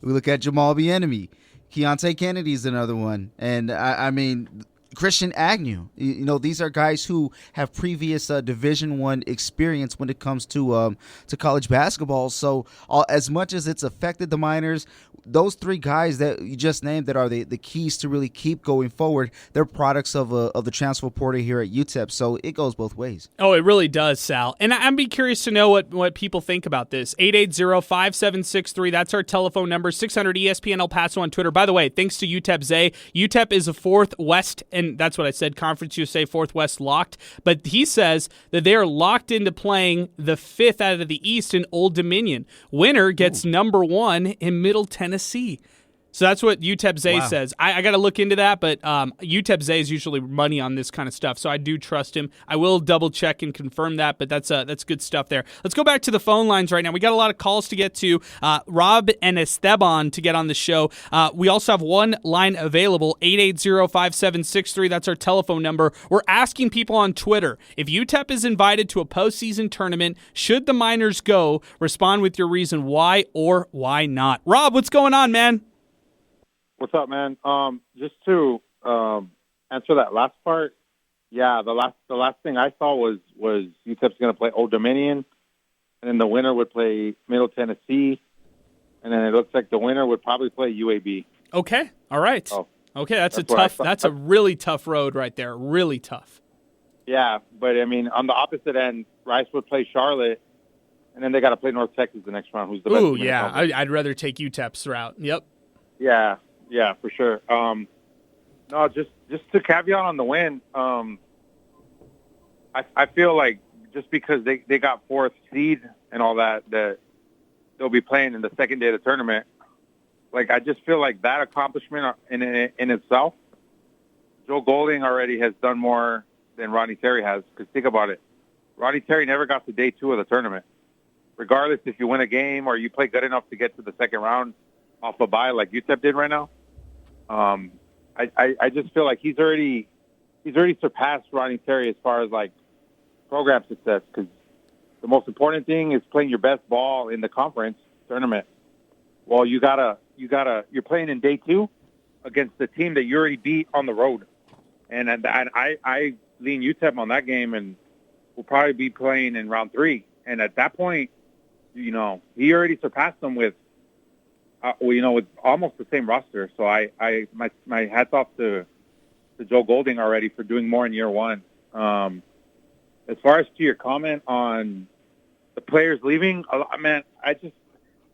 We look at Jamal Bieniemy. Keontae Kennedy's another one. And, I mean, Christian Agnew. These are guys who have previous Division I experience when it comes to college basketball. So as much as it's affected the Miners, those 3 guys that you just named that are the keys to really keep going forward, they're products of the transfer portal here at UTEP. So it goes both ways. Oh, it really does, Sal. And I'd be curious to know what people think about this. 880-5763, that's our telephone number. 600 ESPN El Paso on Twitter. By the way, thanks to UTEP Zay. UTEP is a 4th West, and that's what I said, Conference USA 4th West locked. But he says that they are locked into playing the 5th out of the East in Old Dominion. Winner gets number 1 in Middle Tennessee. So that's what UTEP Zay says. I got to look into that, but UTEP Zay is usually money on this kind of stuff, so I do trust him. I will double check and confirm that, but that's good stuff there. Let's go back to the phone lines right now. We got a lot of calls to get to. Rob and Esteban to get on the show. We also have one line available, 880-5763. That's our telephone number. We're asking people on Twitter, if UTEP is invited to a postseason tournament, should the Miners go? Respond with your reason why or why not. Rob, what's going on, man? What's up, man? Just to answer that last part, yeah, the last thing I saw was UTEP's going to play Old Dominion, and then the winner would play Middle Tennessee, and then it looks like the winner would probably play UAB. Okay, all right. Oh, okay, that's a really tough road right there. Really tough. Yeah, but I mean, on the opposite end, Rice would play Charlotte, and then they got to play North Texas the next round. Who's the best? Ooh, yeah, I'd rather take UTEP's route. Yep. Yeah, for sure. No, just to caveat on the win, I feel like just because they got 4th seed and all that they'll be playing in the second day of the tournament. Like, I just feel like that accomplishment in itself, Joe Golding already has done more than Ronnie Terry has. Because think about it, Ronnie Terry never got to day 2 of the tournament. Regardless if you win a game or you play good enough to get to the second round off a bye like UTEP did right now. I just feel like he's already surpassed Ronnie Terry as far as like program success, because the most important thing is playing your best ball in the conference tournament. Well, you're playing in day 2 against the team that you already beat on the road, and I lean UTEP on that game, and we'll probably be playing in round 3. And at that point, he already surpassed them with almost the same roster. So my hats off to Joe Golding already for doing more in year 1. As far as to your comment on the players leaving, man,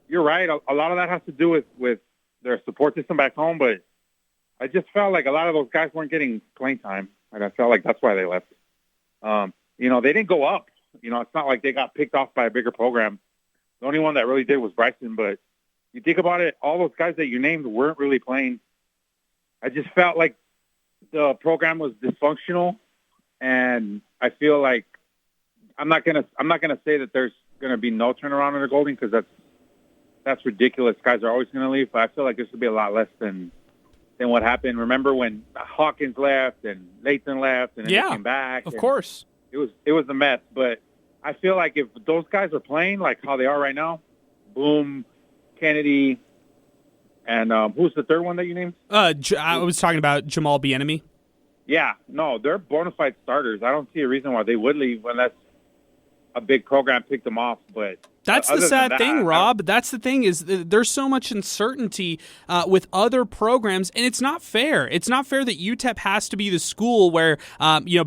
you're right. A lot of that has to do with their support system back home, but I just felt like a lot of those guys weren't getting playing time, and I felt like that's why they left. They didn't go up. It's not like they got picked off by a bigger program. The only one that really did was Bryson, but you think about it, all those guys that you named weren't really playing. I just felt like the program was dysfunctional, and I feel like I'm not gonna say that there's gonna be no turnaround under Golding, because that's ridiculous. Guys are always gonna leave, but I feel like this will be a lot less than what happened. Remember when Hawkins left and Lathan left, and then they came back? Of course, it was a mess. But I feel like if those guys are playing like how they are right now, Boom, Kennedy, and who's the third one that you named? I was talking about Jamal Bieniemy. Yeah, no, they're bona fide starters. I don't see a reason why they would leave unless a big program picked them off, but that's the sad thing, Rob. That's the thing is there's so much uncertainty with other programs, and it's not fair. It's not fair that UTEP has to be the school where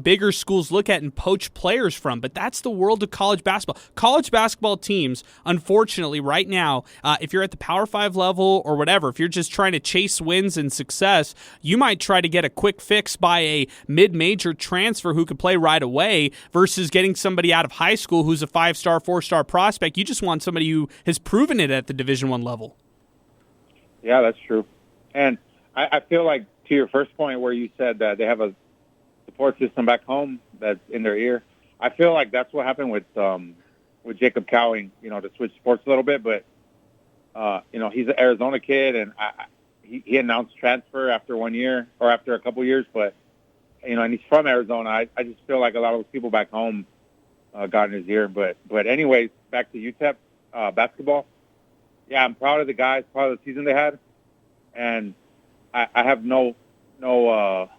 bigger schools look at and poach players from. But that's the world of college basketball. College basketball teams, unfortunately, right now, if you're at the Power 5 level or whatever, if you're just trying to chase wins and success, you might try to get a quick fix by a mid-major transfer who could play right away versus getting somebody out of high school who's a 5-star, 4-star prospect. You just want somebody who has proven it at the Division I level. Yeah, that's true. And I feel like to your first point where you said that they have a support system back home that's in their ear, I feel like that's what happened with Jacob Cowing, to switch sports a little bit. But, he's an Arizona kid, and he announced transfer after 1 year or after a couple years. But, and he's from Arizona. I just feel like a lot of those people back home got in his ear. But anyways, back to UTEP basketball. Yeah, I'm proud of the guys, proud of the season they had, and I have no doubt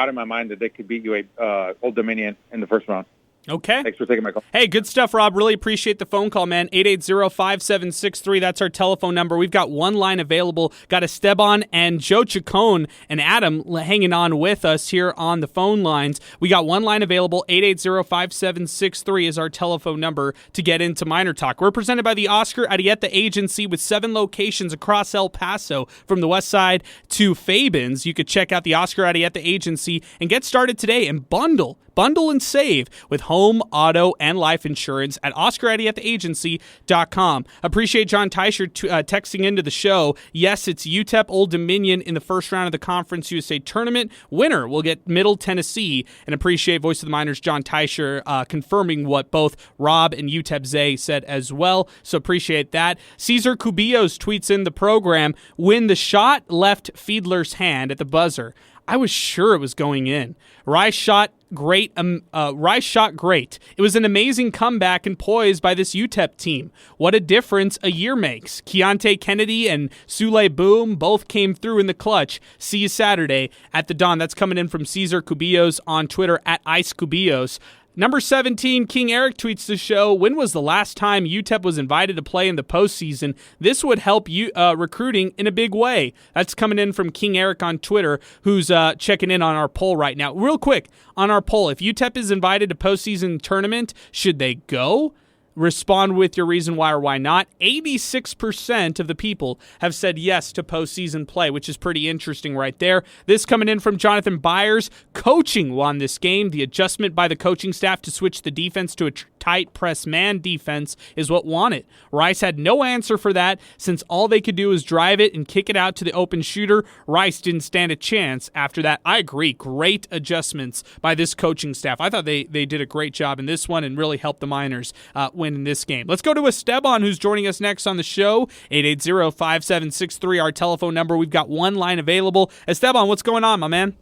in my mind that they could beat Old Dominion in the first round. Okay. Thanks for taking my call. Hey, good stuff, Rob. Really appreciate the phone call, man. 880-5763. That's our telephone number. We've got one line available. Got Esteban and Joe Chacon and Adam hanging on with us here on the phone lines. We got one line available. 880-5763 is our telephone number to get into Miner Talk. We're presented by the Oscar Arieta Agency with 7 locations across El Paso from the west side to Fabens. You could check out the Oscar Arieta Agency and get started today and bundle and save with home, auto, and life insurance at OscarArietaAgency.com. Appreciate John Teicher texting into the show. Yes, it's UTEP Old Dominion in the first round of the Conference USA Tournament. Winner will get Middle Tennessee. And appreciate Voice of the Miners John Teicher confirming what both Rob and UTEP Zay said as well. So appreciate that. Cesar Cubillos tweets in the program, when the shot left Fiedler's hand at the buzzer, I was sure it was going in. Rice shot great. Rice shot great. It was an amazing comeback and poise by this UTEP team. What a difference a year makes. Keontae Kennedy and Sule Boom both came through in the clutch. See you Saturday at the Dawn. That's coming in from Cesar Cubillos on Twitter at Ice Cubillos. Number 17, King Eric tweets the show, when was the last time UTEP was invited to play in the postseason? This would help you recruiting in a big way. That's coming in from King Eric on Twitter, who's checking in on our poll right now. Real quick, on our poll, if UTEP is invited to postseason tournament, should they go? Respond with your reason why or why not. 86% of the people have said yes to postseason play, which is pretty interesting right there. This coming in from Jonathan Byers. Coaching won this game. The adjustment by the coaching staff to switch the defense to a tight press man defense is what won it. Rice had no answer for that since all they could do was drive it and kick it out to the open shooter. Rice didn't stand a chance after that. I agree. Great adjustments by this coaching staff. I thought they did a great job in this one and really helped the Miners win in this game. Let's go to Esteban, who's joining us next on the show. 880-5763, our telephone number. We've got one line available. Esteban, what's going on, my man?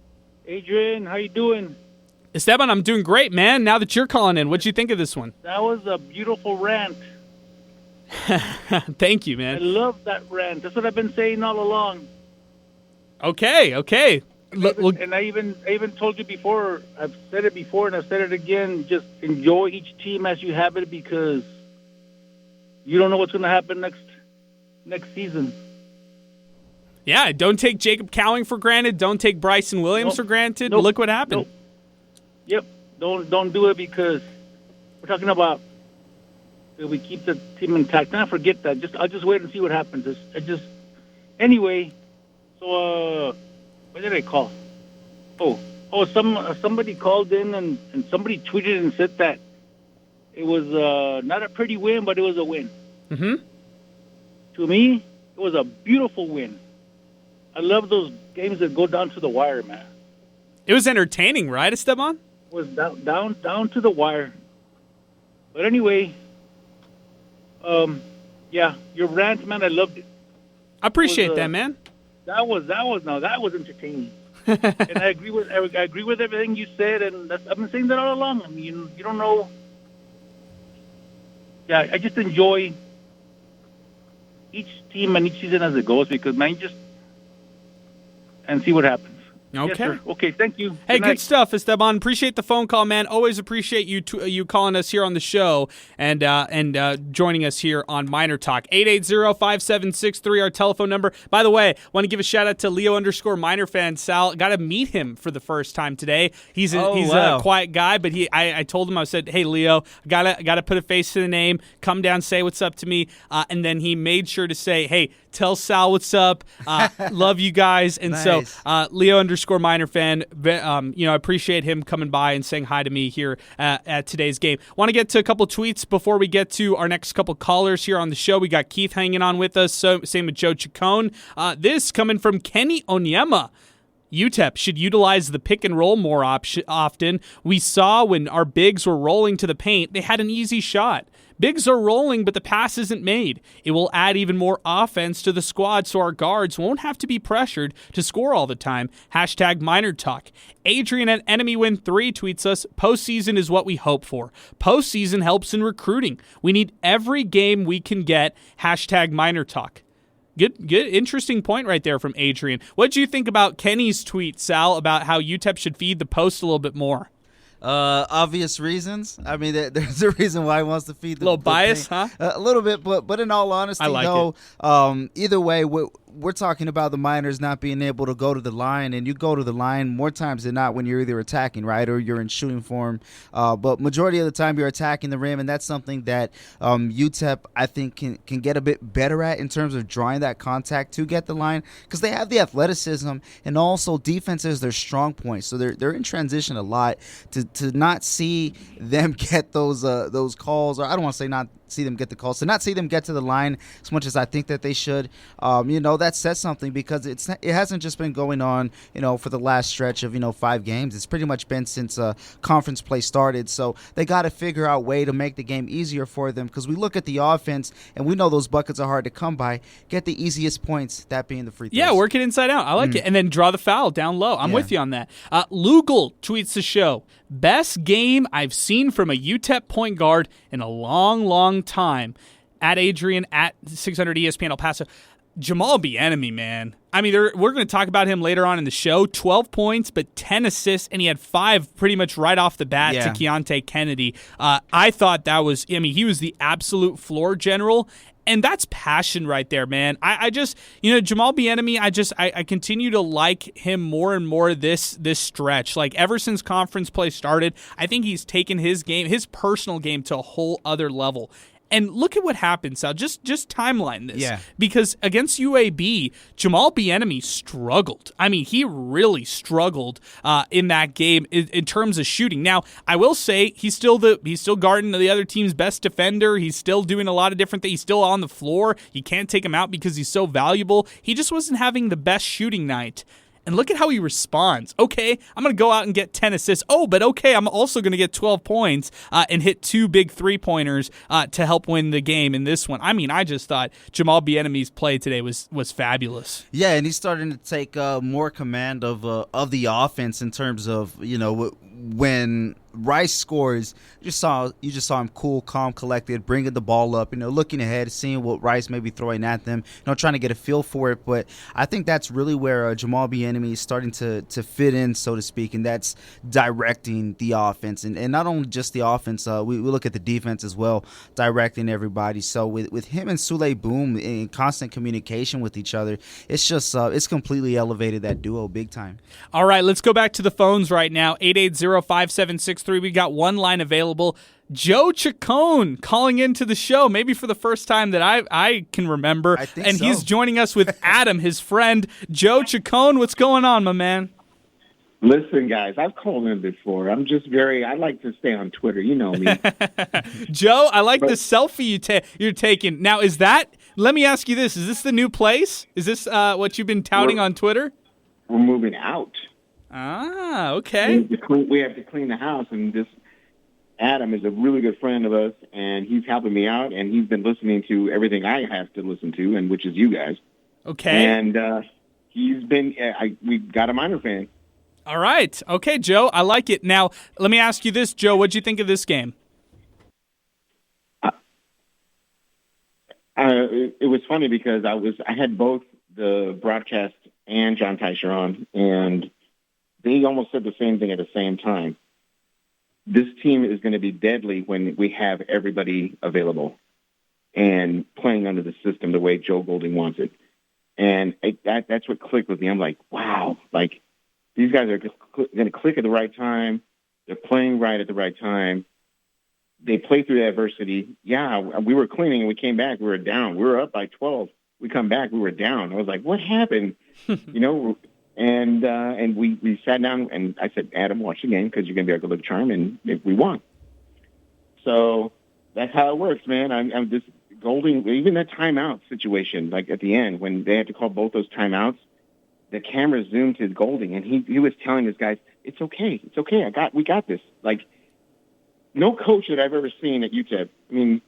Adrian, how you doing? Esteban, I'm doing great, man. Now that you're calling in, what'd you think of this one? That was a beautiful rant. Thank you, man. I love that rant. That's what I've been saying all along. Okay. And I even told you before, I've said it before and I've said it again, just enjoy each team as you have it because you don't know what's going to happen next season. Yeah, don't take Jacob Cowing for granted. Don't take Bryson Williams for granted. Nope. Look what happened. Nope. Yep, don't do it because we're talking about if we keep the team intact. Now forget that. I'll just wait and see what happens. Anyway. So what did I call? Somebody called in and somebody tweeted and said that it was not a pretty win, but it was a win. Mm-hmm. To me, it was a beautiful win. I love those games that go down to the wire, man. It was entertaining, right, Esteban? It was down to the wire. But anyway, yeah, your rant, man, I loved it. I appreciate that, man. That was entertaining. And I agree with everything you said, and I've been saying that all along. I mean, you don't know. Yeah, I just enjoy each team and each season as it goes because, man, and see what happens. Okay. Yes, sir. Okay, thank you. Hey, night. good stuff, Esteban. Appreciate the phone call, man. Always appreciate you calling us here on the show and joining us here on Miner Talk. 880-5763, our telephone number. By the way, want to give a shout out to Leo_Miner fan Sal. Got to meet him for the first time today. He's a quiet guy, but I told him, I said, hey Leo, gotta put a face to the name. Come down, say what's up to me, and then he made sure to say, hey, tell Sal what's up. Love you guys. And nice. So Leo_Miner fan, I appreciate him coming by and saying hi to me here at today's game. Want to get to a couple tweets before we get to our next couple callers here on the show. We got Keith hanging on with us. So same with Joe Chacon. This coming from Kenny Onyema. UTEP should utilize the pick and roll more often. We saw when our bigs were rolling to the paint, they had an easy shot. Bigs are rolling, but the pass isn't made. It will add even more offense to the squad so our guards won't have to be pressured to score all the time. #MinerTalk. Adrian at Enemy Win 3 tweets us, postseason is what we hope for. Postseason helps in recruiting. We need every game we can get. #MinerTalk. Good, interesting point right there from Adrian. What do you think about Kenny's tweet, Sal, about how UTEP should feed the post a little bit more? Obvious reasons. I mean, there's a reason why he wants to feed the little bias, paint. huh? A little bit, but in all honesty, I like though, either way, we're talking about the Miners not being able to go to the line, and you go to the line more times than not when you're either attacking, right, or you're in shooting form. But majority of the time you're attacking the rim, and that's something that UTEP, I think, can get a bit better at in terms of drawing that contact to get the line, because they have the athleticism, and also defense is their strong point. So they're in transition a lot. To not see them get those calls, or I don't want to say not see them get the calls, to not see them get to the line as much as I think that they should, that says something, because it hasn't just been going on, for the last stretch of, 5 games. It's pretty much been since conference play started. So they got to figure out a way to make the game easier for them, because we look at the offense and we know those buckets are hard to come by. Get the easiest points, that being the free throws. Yeah, work it inside out. I like it. And then draw the foul down low. I'm with you on that. Lugal tweets the show. Best game I've seen from a UTEP point guard in a long, long time. At Adrian, at 600 ESPN El Paso. Jamal Bieniemy, man. I mean, we're going to talk about him later on in the show. 12 points, but 10 assists, and he had 5 pretty much right off the bat to Keontae Kennedy. I thought that was, he was the absolute floor general, and that's passion right there, man. I just, Jamal Bieniemy, I continue to like him more and more this stretch. Like, ever since conference play started, I think he's taken his game, his personal game, to a whole other level. And look at what happened, Sal. Just timeline this. Yeah. Because against UAB, Jamal Bieniemy struggled. I mean, he really struggled in that game in terms of shooting. Now, I will say he's still guarding the other team's best defender. He's still doing a lot of different things. He's still on the floor. You can't take him out because he's so valuable. He just wasn't having the best shooting night. And look at how he responds. Okay, I'm going to go out and get 10 assists. Oh, but okay, I'm also going to get 12 points and hit 2 big three-pointers to help win the game in this one. I mean, I just thought Jamal Bieniemy's play today was fabulous. Yeah, and he's starting to take more command of the offense in terms of, when Rice scores, you just saw him cool, calm, collected, bringing the ball up, looking ahead, seeing what Rice may be throwing at them, trying to get a feel for it. But I think that's really where Jamal Bieniemy is starting to fit in, so to speak, and that's directing the offense. And not only just the offense, we look at the defense as well, directing everybody. So with him and Sule Boom in constant communication with each other, it's just it's completely elevated that duo big time. All right, let's go back to the phones right now. 880-5763. We got one line available. Joe Chacon calling into the show, maybe for the first time that I can remember. And he's joining us with Adam, his friend. Joe Chacon, what's going on, my man? Listen, guys, I've called in before. I like to stay on Twitter. You know me. Joe, I like the selfie you're taking. Now, let me ask you this. Is this the new place? Is this what you've been touting on Twitter? We're moving out. Ah, okay. We have to clean the house, and this Adam is a really good friend of us, and he's helping me out, and he's been listening to everything I have to listen to, and which is you guys. Okay. And we got a Miner fan. All right. Okay, Joe, I like it. Now, let me ask you this, Joe. What'd you think of this game? It was funny because I had both the broadcast and John Teicher on, and they almost said the same thing at the same time. This team is going to be deadly when we have everybody available and playing under the system the way Joe Golding wants it. And that's what clicked with me. I'm like, wow, like these guys are going to click at the right time. They're playing right at the right time. They play through the adversity. Yeah, we were cleaning and we came back. We were down. We were up by 12. We come back. We were down. I was like, what happened? And we sat down and I said, Adam, watch the game because you're going to be our good luck charm, and we won. So that's how it works, man. I'm just Golding, even that timeout situation, like at the end when they had to call both those timeouts, the camera zoomed to Golding and he was telling his guys, it's okay. We got this. Like, no coach that I've ever seen at UTEP, I mean,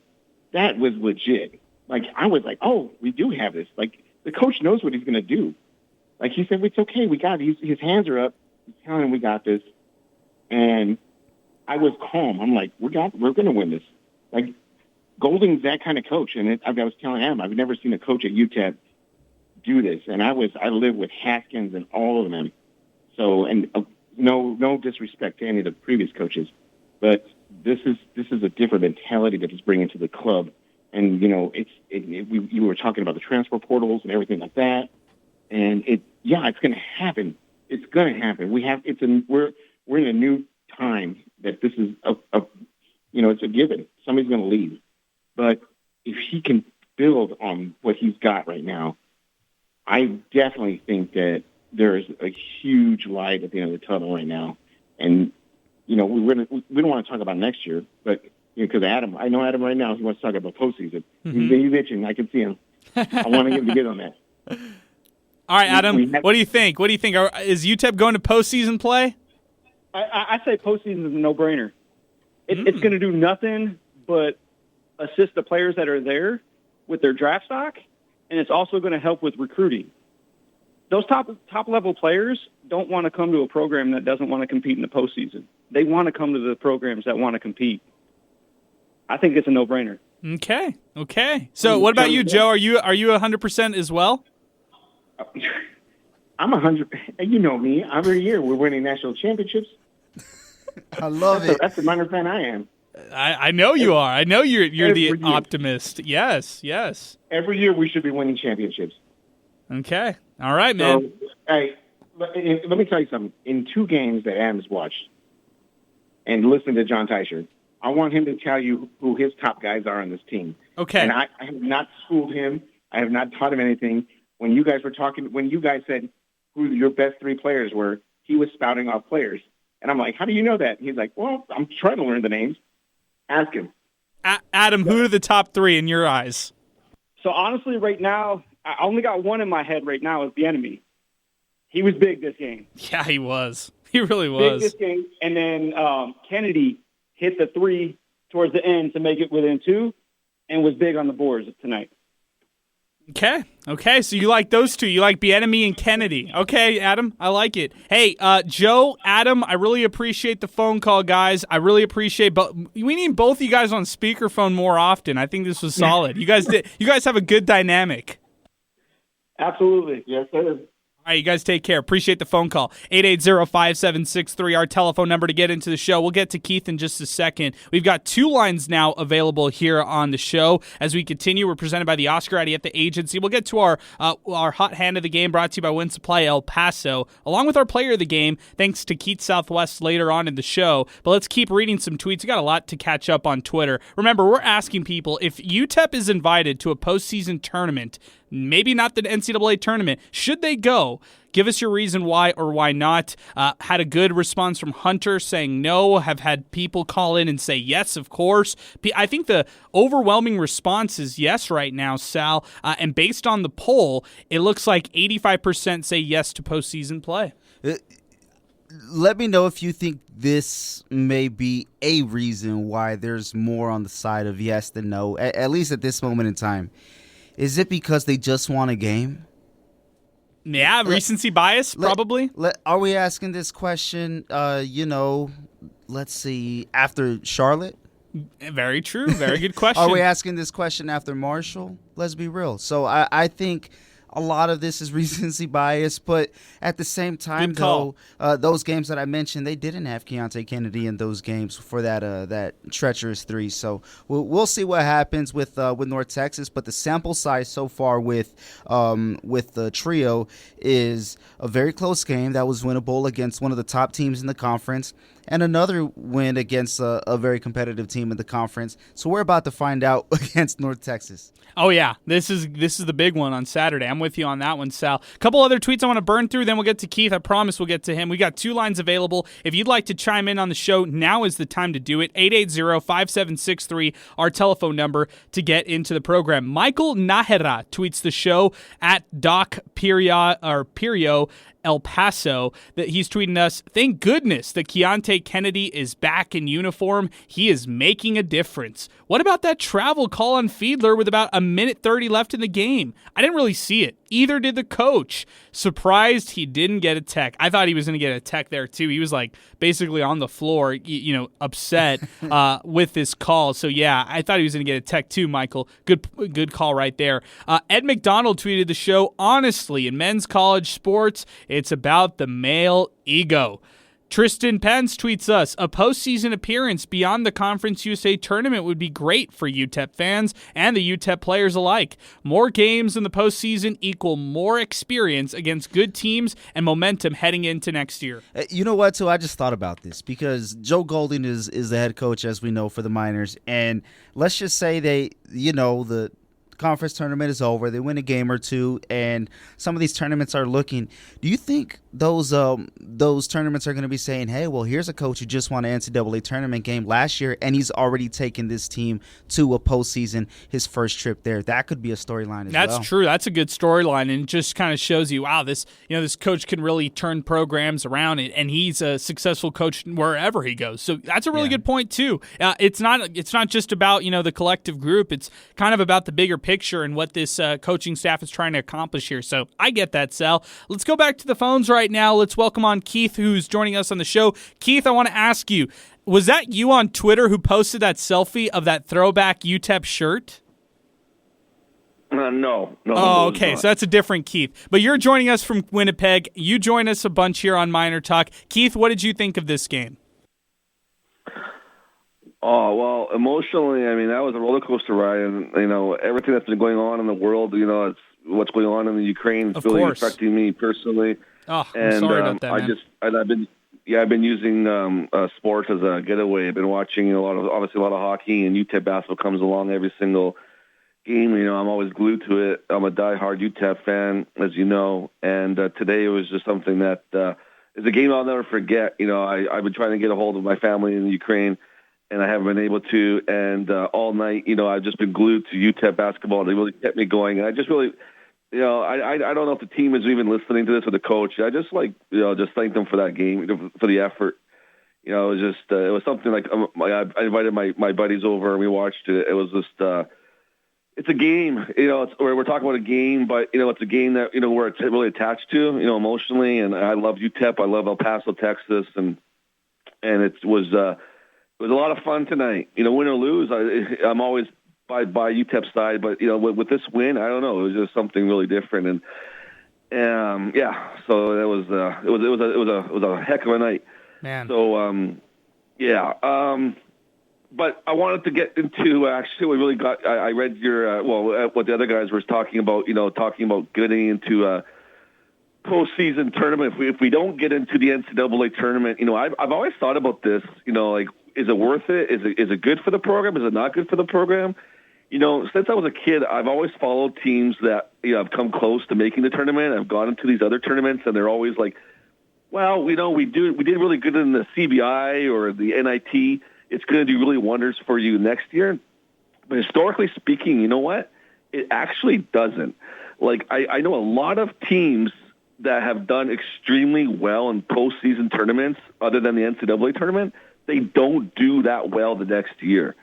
that was legit. Like, I was like, oh, we do have this. Like, the coach knows what he's going to do. Like, he said, it's okay. We got it. His hands are up. He's telling him we got this. And I was calm. I'm like, we're going to win this. Like, Golding's that kind of coach. And I was telling him, I've never seen a coach at UTEP do this. And I lived with Haskins and all of them. So, and no disrespect to any of the previous coaches, but this is a different mentality that he's bringing to the club. And, you were talking about the transfer portals and everything like that. And it's going to happen. It's going to happen. We're in a new time that this is it's a given. Somebody's going to leave. But if he can build on what he's got right now, I definitely think that there is a huge light at the end of the tunnel right now. And, we don't want to talk about next year, but because I know Adam right now, he wants to talk about postseason. Mm-hmm. He's itching. I can see him. I want to get him to get on that. All right, Adam, what do you think? Is UTEP going to postseason play? I say postseason is a no-brainer. It's going to do nothing but assist the players that are there with their draft stock, and it's also going to help with recruiting. Those top-level players don't want to come to a program that doesn't want to compete in the postseason. They want to come to the programs that want to compete. I think it's a no-brainer. Okay. So what about you, Joe? Are you 100% as well? I'm 100. You know me. Every year we're winning national championships. I love it. That's the Miner fan I am. I know you are. I know you're the optimist. Yes. Every year we should be winning championships. Okay. All right, man. So, hey, let me tell you something. In 2 games that Adam's watched and listened to John Teicher, I want him to tell you who his top guys are on this team. Okay. And I have not schooled him. I have not taught him anything. When you guys said who your best 3 players were, he was spouting off players. And I'm like, how do you know that? He's like, well, I'm trying to learn the names. Ask him. Adam, who are the top 3 in your eyes? So honestly, right now, I only got one in my head right now is the enemy. He was big this game. Yeah, he was. He really was. Big this game. And then Kennedy hit the 3 towards the end to make it within 2 and was big on the boards tonight. Okay, so you like those 2. You like Bieniemy and Kennedy. Okay, Adam, I like it. Hey, Joe, Adam, I really appreciate the phone call, guys. I really appreciate, but we need both of you guys on speakerphone more often. I think this was solid. You guys have a good dynamic. Absolutely. Yes, sir. All right, you guys take care. Appreciate the phone call. 880-5763, our telephone number to get into the show. We'll get to Keith in just a second. We've got 2 lines now available here on the show. As we continue, we're presented by the Oscar Arrieta Agency. We'll get to our hot hand of the game brought to you by Wind Supply El Paso, along with our player of the game, thanks to Keith Southwest later on in the show. But let's keep reading some tweets. We got a lot to catch up on Twitter. Remember, we're asking people, if UTEP is invited to a postseason tournament, maybe not the NCAA tournament, should they go? Give us your reason why or why not. Had a good response from Hunter saying no. Have had people call in and say yes, of course. I think the overwhelming response is yes right now, Sal. And based on the poll, it looks like 85% say yes to postseason play. Let me know if you think this may be a reason why there's more on the side of yes than no, at least at this moment in time. Is it because they just won a game? Yeah, recency bias, probably. Are we asking this question, let's see, after Charlotte? Very true. Very good question. Are we asking this question after Marshall? Let's be real. So I think a lot of this is recency bias, but at the same time, though, those games that I mentioned, they didn't have Keontae Kennedy in those games for that treacherous 3. So we'll see what happens with North Texas, but the sample size so far with the trio is a very close game that was winnable against one of the top teams in the conference, and another win against a very competitive team in the conference. So we're about to find out against North Texas. Oh, yeah. This is the big one on Saturday. I'm with you on that one, Sal. A couple other tweets I want to burn through, then we'll get to Keith. I promise we'll get to him. We got 2 lines available. If you'd like to chime in on the show, now is the time to do it. 880-5763, our telephone number to get into the program. Michael Nahera tweets the show at Doc Pirio El Paso, that he's tweeting us, thank goodness that Keontae Kennedy is back in uniform. He is making a difference. What about that travel call on Fiedler with about a minute 30 left in the game? I didn't really see it. Either did the coach. Surprised he didn't get a tech. I thought he was going to get a tech there too. He was like basically on the floor, upset with this call. So yeah, I thought he was going to get a tech too, Michael. Good call right there. Ed McDonald tweeted the show, honestly, in men's college sports, it's about the male ego. Tristan Pence tweets us, a postseason appearance beyond the Conference USA tournament would be great for UTEP fans and the UTEP players alike. More games in the postseason equal more experience against good teams and momentum heading into next year. You know what, too? I just thought about this because Joe Golding is the head coach, as we know, for the Miners. And let's just say the conference tournament is over, they win a game or two, and some of these tournaments are looking. Do you think those tournaments are going to be saying, hey, well, here's a coach who just won an NCAA tournament game last year, and he's already taken this team to a postseason, his first trip there? That could be a storyline as well. That's true. That's a good storyline, and it just kind of shows you, wow, this coach can really turn programs around, and he's a successful coach wherever he goes. So that's a really good point too. It's not just about the collective group. It's kind of about the bigger picture and what this coaching staff is trying to accomplish here. So I get that, Sal. Let's go back to the phones right now. Let's welcome on Keith, who's joining us on the show. Keith, I want to ask you, was that you on Twitter who posted that selfie of that throwback UTEP shirt? No. Oh, okay. So that's a different Keith. But you're joining us from Winnipeg. You join us a bunch here on MinerTalk. Keith, what did you think of this game? Oh, well, emotionally, I mean, that was a roller coaster ride. And, everything that's been going on in the world, it's what's going on in the Ukraine is really affecting me personally. Oh, I'm sorry about that, man. I've been using sports as a getaway. I've been watching a lot of hockey, and UTEP basketball comes along every single game. I'm always glued to it. I'm a diehard UTEP fan, as you know, and today it was just something that is a game I'll never forget. I've been trying to get a hold of my family in the Ukraine, and I haven't been able to. And all night, I've just been glued to UTEP basketball. They really kept me going, and I just really, I don't know if the team is even listening to this or the coach. I just just thank them for that game, for the effort. It was just, it was something like I invited my buddies over and we watched it. It was just, it's a game. We're talking about a game, but it's a game that we're really attached to, emotionally. And I love UTEP. I love El Paso, Texas, and it was a lot of fun tonight. Win or lose, I'm always by UTEP's side, but with this win, I don't know. It was just something really different, and so it was a heck of a night, man. So but I wanted to get into actually we really got. I read your what the other guys were talking about. Talking about getting into a postseason tournament. If we don't get into the NCAA tournament, I've always thought about this. Is it worth it? Is it good for the program? Is it not good for the program? Since I was a kid, I've always followed teams that have come close to making the tournament. I've gone into these other tournaments, and they're always like, "Well, we did really good in the CBI or the NIT. It's going to do really wonders for you next year." But historically speaking, you know what? It actually doesn't. I know a lot of teams that have done extremely well in postseason tournaments, other than the NCAA tournament. They don't do that well the next year.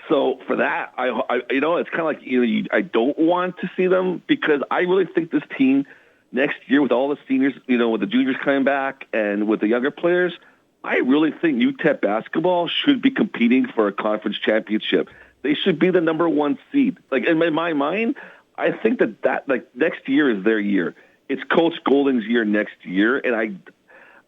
So for that, it's kind of like, I don't want to see them, because I really think this team next year with all the seniors, with the juniors coming back and with the younger players, I really think UTEP basketball should be competing for a conference championship. They should be the number 1 seed. In my mind, I think that like next year is their year. It's Coach Golding's year next year, and I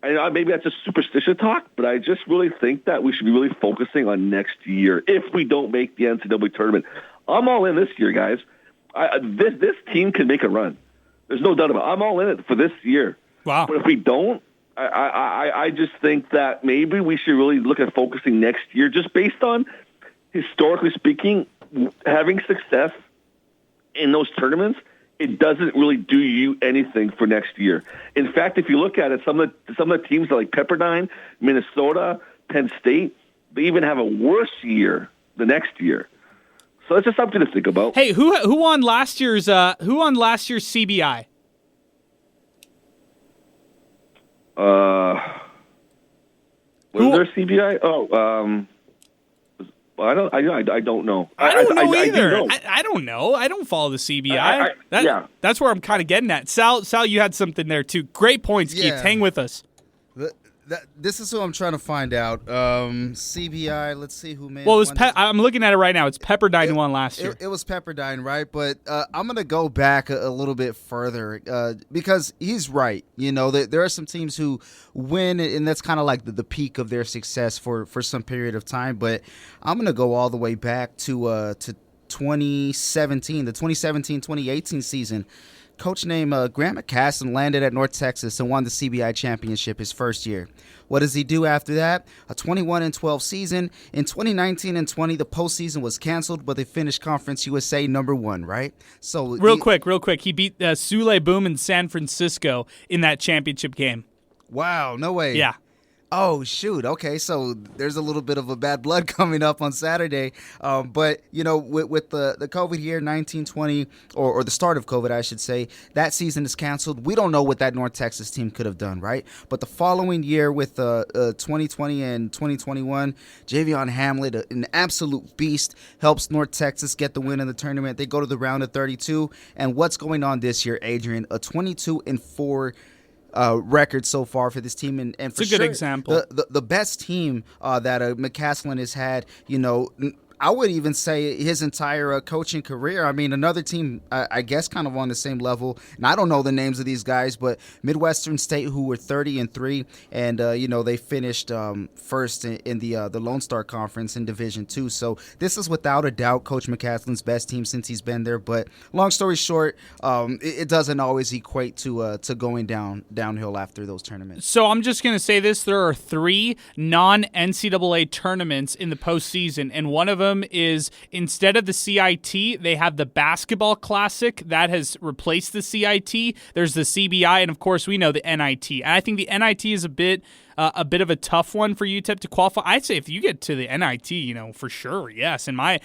know maybe that's just superstitious talk, but I just really think that we should be really focusing on next year if we don't make the NCAA tournament. I'm all in this year, guys. This team can make a run. There's no doubt about it. I'm all in it for this year. Wow. But if we don't, I just think that maybe we should really look at focusing next year, just based on, historically speaking, having success in those tournaments, it doesn't really do you anything for next year. In fact, if you look at it, some of the teams like Pepperdine, Minnesota, Penn State, they even have a worse year the next year. So it's just something to think about. Hey, who won last year's CBI? Was there CBI? Oh, I don't know. I don't know either. know. I don't know. I don't follow the CBI. That's where I'm kind of getting at. Sal, you had something there too. Great points, Keith. Hang with us. This is who I'm trying to find out. CBI, let's see who made. Well, I'm looking at it right now. It's Pepperdine who won last year. It was Pepperdine, right? But I'm going to go back a little bit further because he's right. You know, there are some teams who win, and that's kind of like the peak of their success for some period of time. But I'm going to go all the way back to 2017, the 2017-2018 season. Coach named Grant McCasland landed at North Texas and won the CBI championship his first year. What does he do after that? A 21-12 season. In 2019 and 20, the postseason was canceled, but they finished Conference USA number 1, right? So real quick, he beat Sule Boom in San Francisco in that championship game. Wow, no way. Yeah. Oh, shoot. Okay, so there's a little bit of a bad blood coming up on Saturday. But, you know, with the COVID year, 1920, or the start of COVID, I should say, that season is canceled. We don't know what that North Texas team could have done, right? But the following year with 2020 and 2021, Javion Hamlet, an absolute beast, helps North Texas get the win in the tournament. They go to the round of 32. And what's going on this year, Adrian? A 22-4 record so far for this team, and for it's a good example. The best team that McCasland has had, you know, I would even say his entire coaching career. I mean, another team, I guess, kind of on the same level, and I don't know the names of these guys, but Midwestern State, who were 30-3, and you know, they finished first in the Lone Star Conference in Division II. So this is without a doubt Coach McCasland's best team since he's been there. But long story short, it doesn't always equate to going downhill after those tournaments. So I'm just going to say this: there are 3 non-NCAA tournaments in the postseason, and one of them is, instead of the CIT, they have the Basketball Classic that has replaced the CIT. There's the CBI, and of course we know the NIT. And I think the NIT is a bit of a tough one for UTEP to qualify. I'd say if you get to the NIT, you know, for sure, yes, in my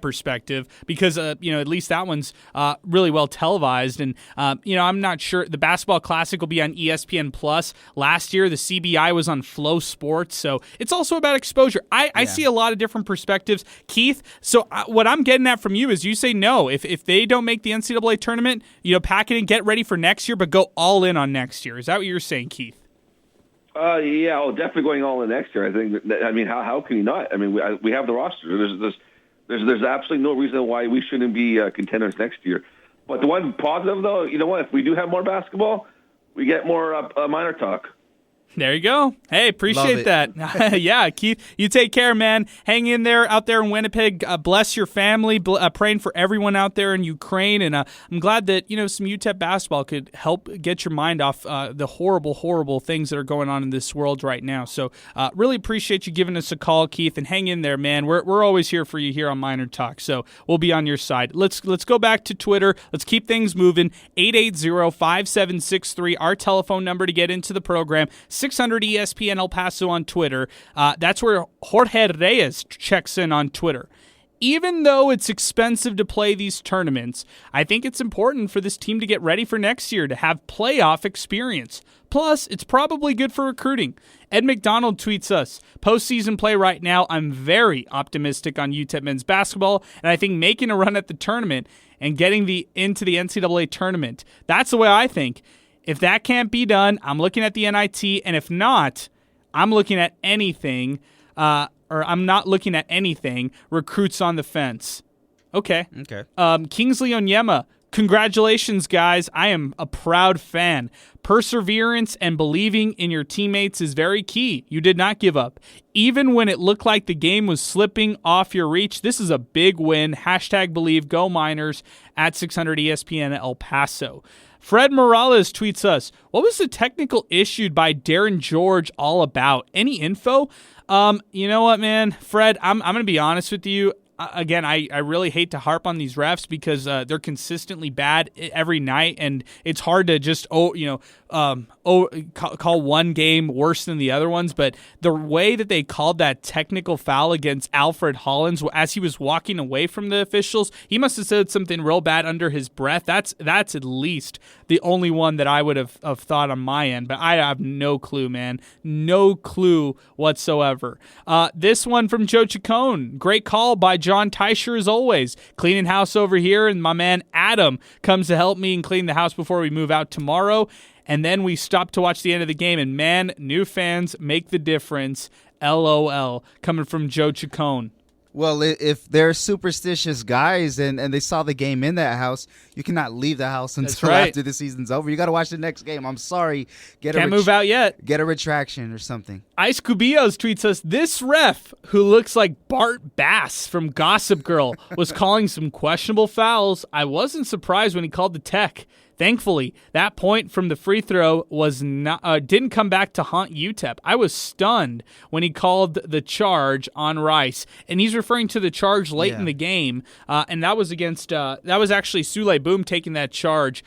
perspective, because you know, at least that one's really well televised, and you know, I'm not sure the Basketball Classic will be on ESPN Plus. Last year, the CBI was on Flow Sports, so it's also about exposure. I see a lot of different perspectives, Keith. So what I'm getting at from you is, you say no. If they don't make the NCAA tournament, you know, pack it and get ready for next year, but go all in on next year. Is that what you're saying, Keith? Definitely going all in next year. I think. I mean, how can you not? I mean, we have the roster. There's absolutely no reason why we shouldn't be contenders next year. But the one positive, though, you know what? If we do have more basketball, we get more MinerTalk. There you go. Hey, appreciate that. Yeah, Keith, you take care, man. Hang in there out there in Winnipeg. Bless your family. Praying for everyone out there in Ukraine. And I'm glad that, you know, some UTEP basketball could help get your mind off the horrible, horrible things that are going on in this world right now. So really appreciate you giving us a call, Keith, and hang in there, man. We're always here for you here on MinerTalk, so we'll be on your side. Let's go back to Twitter. Let's keep things moving. 880-5763, our telephone number to get into the program. 600 ESPN El Paso on Twitter. That's where Jorge Reyes checks in on Twitter. Even though it's expensive to play these tournaments, I think it's important for this team to get ready for next year, to have playoff experience. Plus, it's probably good for recruiting. Ed McDonald tweets us, postseason play right now, I'm very optimistic on UTEP men's basketball, and I think making a run at the tournament and getting into the NCAA tournament, that's the way I think. If that can't be done, I'm looking at the NIT, and if not, I'm looking at anything, or I'm not looking at anything, recruits on the fence. Okay. Okay. Kingsley Onyema, Congratulations, guys. I am a proud fan. Perseverance and believing in your teammates is very key. You did not give up. Even when it looked like the game was slipping off your reach, this is a big win. #believe, go Miners, at 600 ESPN El Paso. Fred Morales tweets us, what was the technical issue by Darren George all about? Any info? You know what, man? Fred, I'm going to be honest with you. Again, I really hate to harp on these refs because they're consistently bad every night, and it's hard to just call one game worse than the other ones. But the way that they called that technical foul against Alfred Hollins as he was walking away from the officials, he must have said something real bad under his breath. That's at least the only one that I would have thought on my end. But I have no clue, man. No clue whatsoever. This one from Joe Chacon. Great call by John Teicher as always. Cleaning house over here, and my man Adam comes to help me and clean the house before we move out tomorrow. And then we stop to watch the end of the game, and man, new fans make the difference. LOL. Coming from Joe Chacon. Well, if they're superstitious guys and they saw the game in that house, you cannot leave the house until after the season's over. You got to watch the next game. I'm sorry. Can't move out yet. Get a retraction or something. Ice Cubillos tweets us, this ref, who looks like Bart Bass from Gossip Girl, was calling some questionable fouls. I wasn't surprised when he called the tech. Thankfully, that point from the free throw was didn't come back to haunt UTEP. I was stunned when he called the charge on Rice, and he's referring to the charge late in the game, and that was against that was actually Sule Boom taking that charge.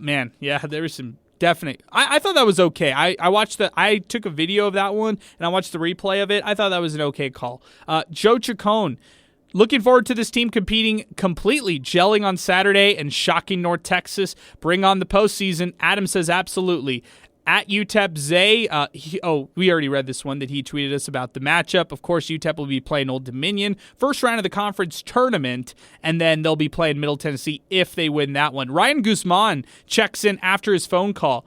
Man, yeah, there was some definite. I thought that was okay. I took a video of that one and I watched the replay of it. I thought that was an okay call. Joe Chacon. Looking forward to this team competing completely, gelling on Saturday and shocking North Texas. Bring on the postseason. Adam says absolutely. At UTEP Zay, we already read this one that he tweeted us about the matchup. Of course, UTEP will be playing Old Dominion. First round of the conference tournament, and then they'll be playing Middle Tennessee if they win that one. Ryan Guzman checks in after his phone call.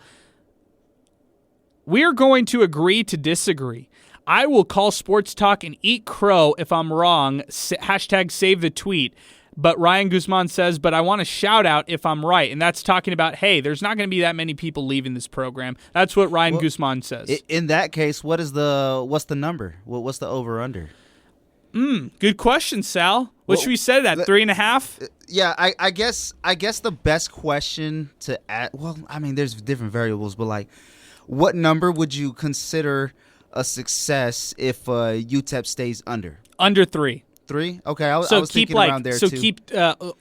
We're going to agree to disagree. I will call sports talk and eat crow if I'm wrong. #save the tweet. But Ryan Guzman says, but I want a shout out if I'm right. And that's talking about, hey, there's not going to be that many people leaving this program. That's what Ryan Guzman says. In that case, what's the number? What's the over under? Good question, Sal. What should we set it at? 3.5? Yeah, I guess the best question to add. Well, I mean, there's different variables, but like, what number would you consider a success if UTEP stays under? Under 3. 3? Okay, I was thinking around there too. So keep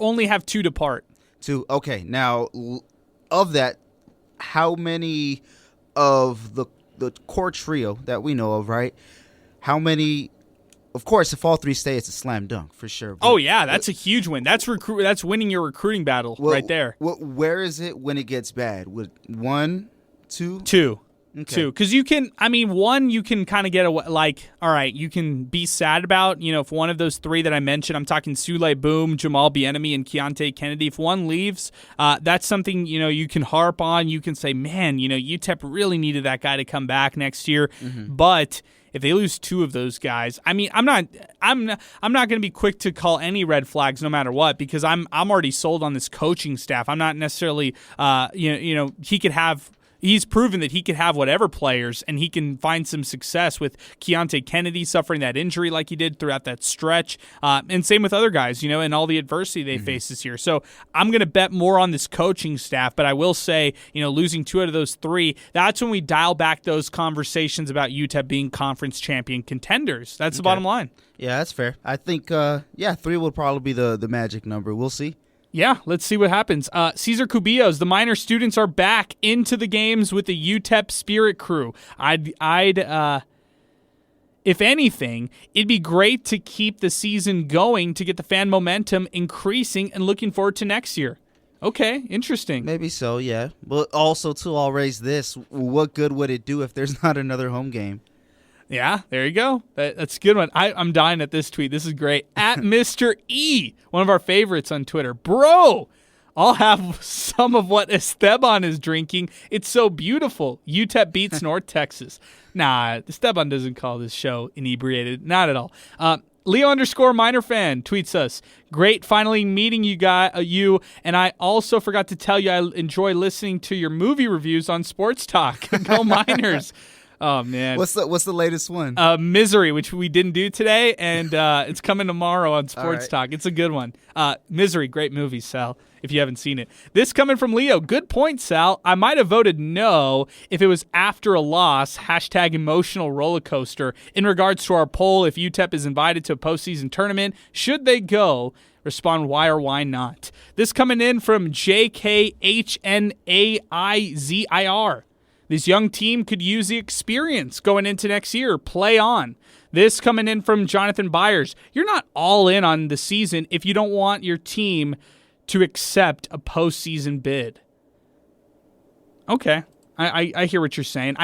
only have 2 depart. 2. Okay, now of that, how many of the core trio that we know of, right? How many? Of course, if all 3 stay, it's a slam dunk for sure. But, that's a huge win. That's winning your recruiting battle right there. Where is it when it gets bad? With 1, 2? 2. Okay. 2, because you can. I mean, 1 you can kind of get away. Like, all right, you can be sad about. If one of those 3 that I mentioned, I'm talking Sule Boom, Jamal Bieniemy, and Keontae Kennedy. If one leaves, that's something you can harp on. You can say, man, UTEP really needed that guy to come back next year. Mm-hmm. But if they lose 2 of those guys, I mean, I'm not going to be quick to call any red flags no matter what, because I'm already sold on this coaching staff. I'm not necessarily he could have. He's proven that he can have whatever players, and he can find some success with Keontae Kennedy suffering that injury like he did throughout that stretch. And same with other guys, and all the adversity they face this year. So I'm going to bet more on this coaching staff, but I will say, losing 2 out of those 3, that's when we dial back those conversations about UTEP being conference champion contenders. That's the bottom line. Yeah, that's fair. I think, 3 will probably be the magic number. We'll see. Yeah, let's see what happens. Cesar Cubillos, the Miner students are back into the games with the UTEP Spirit crew. If anything, it'd be great to keep the season going to get the fan momentum increasing and looking forward to next year. Okay, interesting. Maybe so, yeah. But also, too, I'll raise this. What good would it do if there's not another home game? Yeah, there you go. That's a good one. I'm dying at this tweet. This is great. At Mr. E, one of our favorites on Twitter. Bro, I'll have some of what Esteban is drinking. It's so beautiful. UTEP beats North Texas. Nah, Esteban doesn't call this show inebriated. Not at all. Leo_minor_fan tweets us, great finally meeting you, and I also forgot to tell you I enjoy listening to your movie reviews on Sports Talk. Go Miners. Oh, man. What's the latest one? Misery, which we didn't do today, and it's coming tomorrow on Sports Talk. It's a good one. Misery, great movie, Sal, if you haven't seen it. This coming from Leo. Good point, Sal. I might have voted no if it was after a loss, #emotional roller coaster. In regards to our poll, if UTEP is invited to a postseason tournament, should they go? Respond why or why not. This coming in from JKHNAIZIR. This young team could use the experience going into next year. Play on. This coming in from Jonathan Byers. You're not all in on the season if you don't want your team to accept a postseason bid. Okay. I hear what you're saying.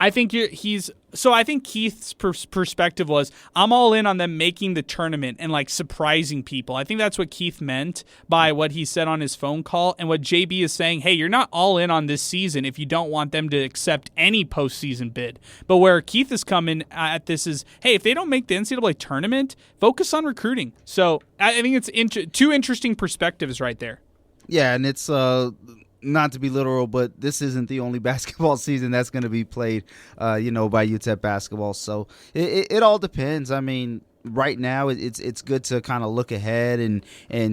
I think Keith's perspective was, I'm all in on them making the tournament and like surprising people. I think that's what Keith meant by what he said on his phone call. And what JB is saying, hey, you're not all in on this season if you don't want them to accept any postseason bid. But where Keith is coming at this is, hey, if they don't make the NCAA tournament, focus on recruiting. So I think it's two interesting perspectives right there. Yeah, and it's not to be literal, but this isn't the only basketball season that's going to be played, by UTEP basketball. So it all depends. I mean, right now it's good to kind of look ahead and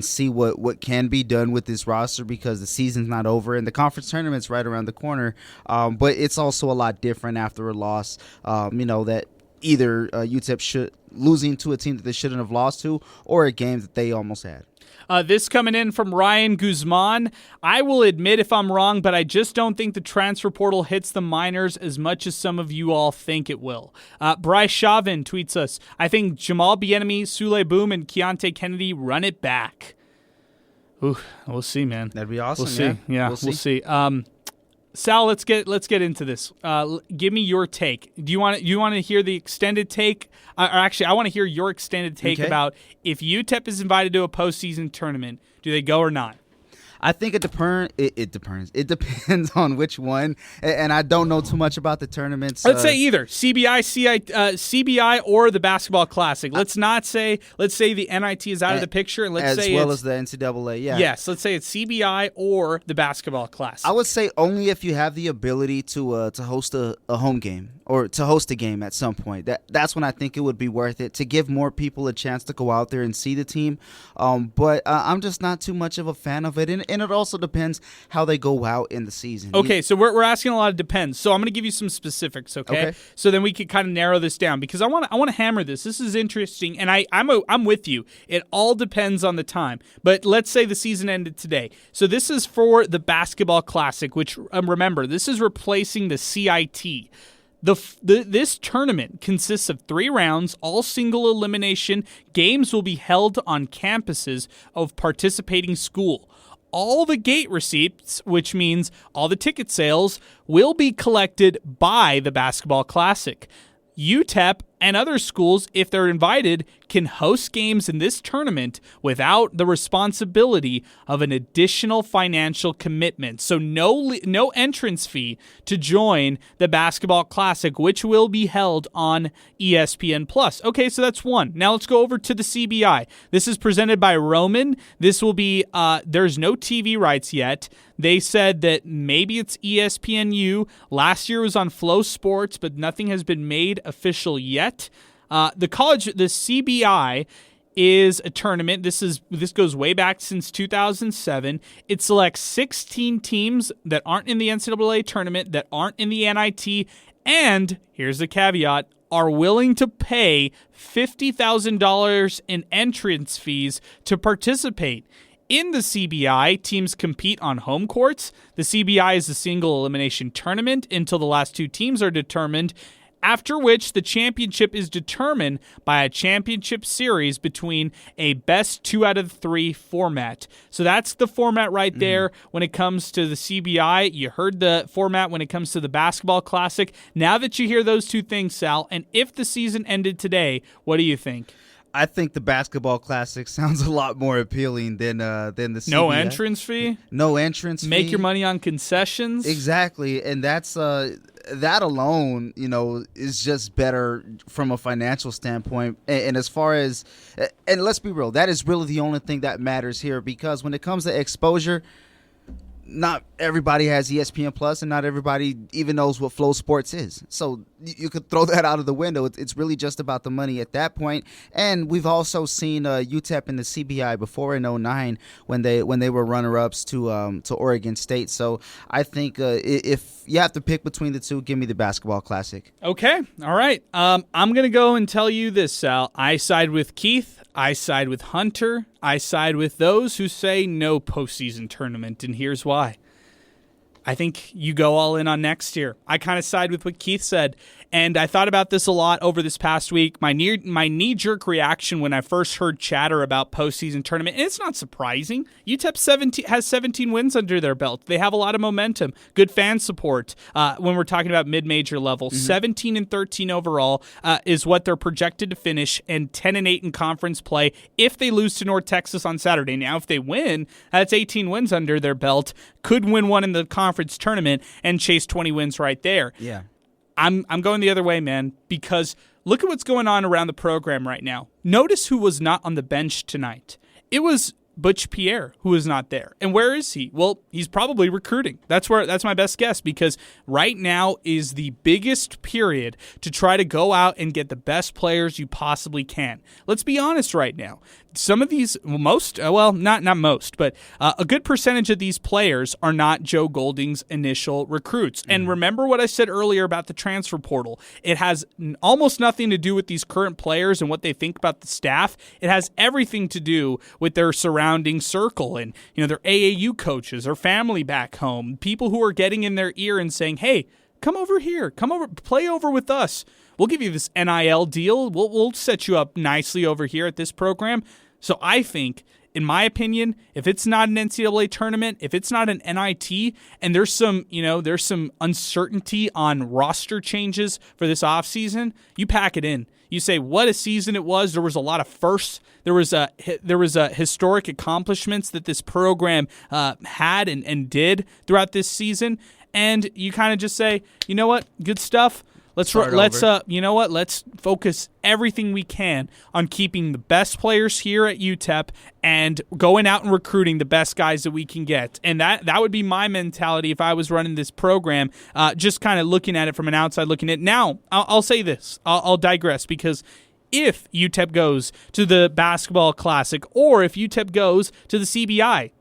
see what can be done with this roster because the season's not over and the conference tournament's right around the corner. But it's also a lot different after a loss. That either UTEP losing to a team that they shouldn't have lost to, or a game that they almost had. This coming in from Ryan Guzman. I will admit if I'm wrong, but I just don't think the transfer portal hits the Miners as much as some of you all think it will. Bryce Chauvin tweets us, I think Jamal Bieniemy, Sule Boom, and Keontae Kennedy run it back. Ooh, we'll see, man. That'd be awesome. We'll see. Yeah, we'll see. Sal, let's get into this. Give me your take. Do you want to hear the extended take? Actually, I want to hear your extended take about if UTEP is invited to a postseason tournament, do they go or not? I think it depends. It depends on which one, and I don't know too much about the tournaments. Let's say either CBI or the Basketball Classic. Let's say the NIT is out of the picture, and let's say as well as the NCAA. Yeah. Yes, let's say it's CBI or the Basketball Classic. I would say only if you have the ability to host a home game or to host a game at some point. That's when I think it would be worth it to give more people a chance to go out there and see the team. But I'm just not too much of a fan of it, and it also depends how they go out in the season. Okay, so we're asking a lot of depends. So I'm going to give you some specifics, okay? So then we can kind of narrow this down because I want to hammer this. This is interesting, and I'm with you. It all depends on the time. But let's say the season ended today. So this is for the Basketball Classic, which remember, this is replacing the CIT. This tournament consists of 3 rounds, all single elimination. Games will be held on campuses of participating school. All the gate receipts, which means all the ticket sales, will be collected by the Basketball Classic. UTEP and other schools, if they're invited, can host games in this tournament without the responsibility of an additional financial commitment. So no entrance fee to join the Basketball Classic, which will be held on ESPN+. Okay, so that's one. Now let's go over to the CBI. This is presented by Roman. This will be, there's no TV rights yet. They said that maybe it's ESPNU. Last year was on Flow Sports, but nothing has been made official yet. The CBI is a tournament. This goes way back since 2007. It selects 16 teams that aren't in the NCAA tournament, that aren't in the NIT, and here's the caveat, are willing to pay $50,000 in entrance fees to participate. In the CBI, teams compete on home courts. The CBI is a single elimination tournament until the last 2 teams are determined, after which the championship is determined by a championship series between a best 2 out of 3 format. So that's the format right there when it comes to the CBI. You heard the format when it comes to the Basketball Classic. Now that you hear those 2 things, Sal, and if the season ended today, what do you think? I think the Basketball Classic sounds a lot more appealing than the CBI. No entrance fee? No entrance fee. Make your money on concessions? Exactly, and that's that alone, is just better from a financial standpoint. And as far as, and let's be real, that is really the only thing that matters here, because when it comes to exposure, not everybody has ESPN Plus, and not everybody even knows what Flow Sports is. So you could throw that out of the window. It's really just about the money at that point. And we've also seen UTEP in the CBI before in 2009 when they were runner-ups to Oregon State. So I think if you have to pick between the two, give me the Basketball Classic. Okay, all right. I'm going to go and tell you this, Sal. I side with Keith. I side with Hunter. I side with those who say no postseason tournament, and here's why. I think you go all in on next year. I kind of side with what Keith said, and I thought about this a lot over this past week. My knee-jerk reaction when I first heard chatter about postseason tournament, and it's not surprising. UTEP has 17 wins under their belt. They have a lot of momentum, good fan support. When we're talking about mid-major level, 17-13 overall is what they're projected to finish, and 10-8 in conference play if they lose to North Texas on Saturday. Now, if they win, that's 18 wins under their belt. Could win one in the conference tournament and chase 20 wins right there. Yeah. I'm going the other way, man, because look at what's going on around the program right now. Notice who was not on the bench tonight. It was Butch Pierre who was not there. And where is he? Well, he's probably recruiting. That's my best guess, because right now is the biggest period to try to go out and get the best players you possibly can. Let's be honest right now. Some of these, not most, but a good percentage of these players are not Joe Golding's initial recruits. And remember what I said earlier about the transfer portal. It has almost nothing to do with these current players and what they think about the staff. It has everything to do with their surrounding circle and their AAU coaches, their family back home, people who are getting in their ear and saying, hey, come over here, come over, play over with us. We'll give you this NIL deal. We'll set you up nicely over here at this program. So I think, in my opinion, if it's not an NCAA tournament, if it's not an NIT, and there's some uncertainty on roster changes for this offseason, you pack it in. You say what a season it was. There was a lot of firsts. There was historic accomplishments that this program had and did throughout this season, and you kind of just say, you know what, good stuff. Let's focus everything we can on keeping the best players here at UTEP and going out and recruiting the best guys that we can get. And that would be my mentality if I was running this program, just kind of looking at it from an outside looking at it. Now, I'll say this. I'll digress, because if UTEP goes to the Basketball Classic or if UTEP goes to the CBI,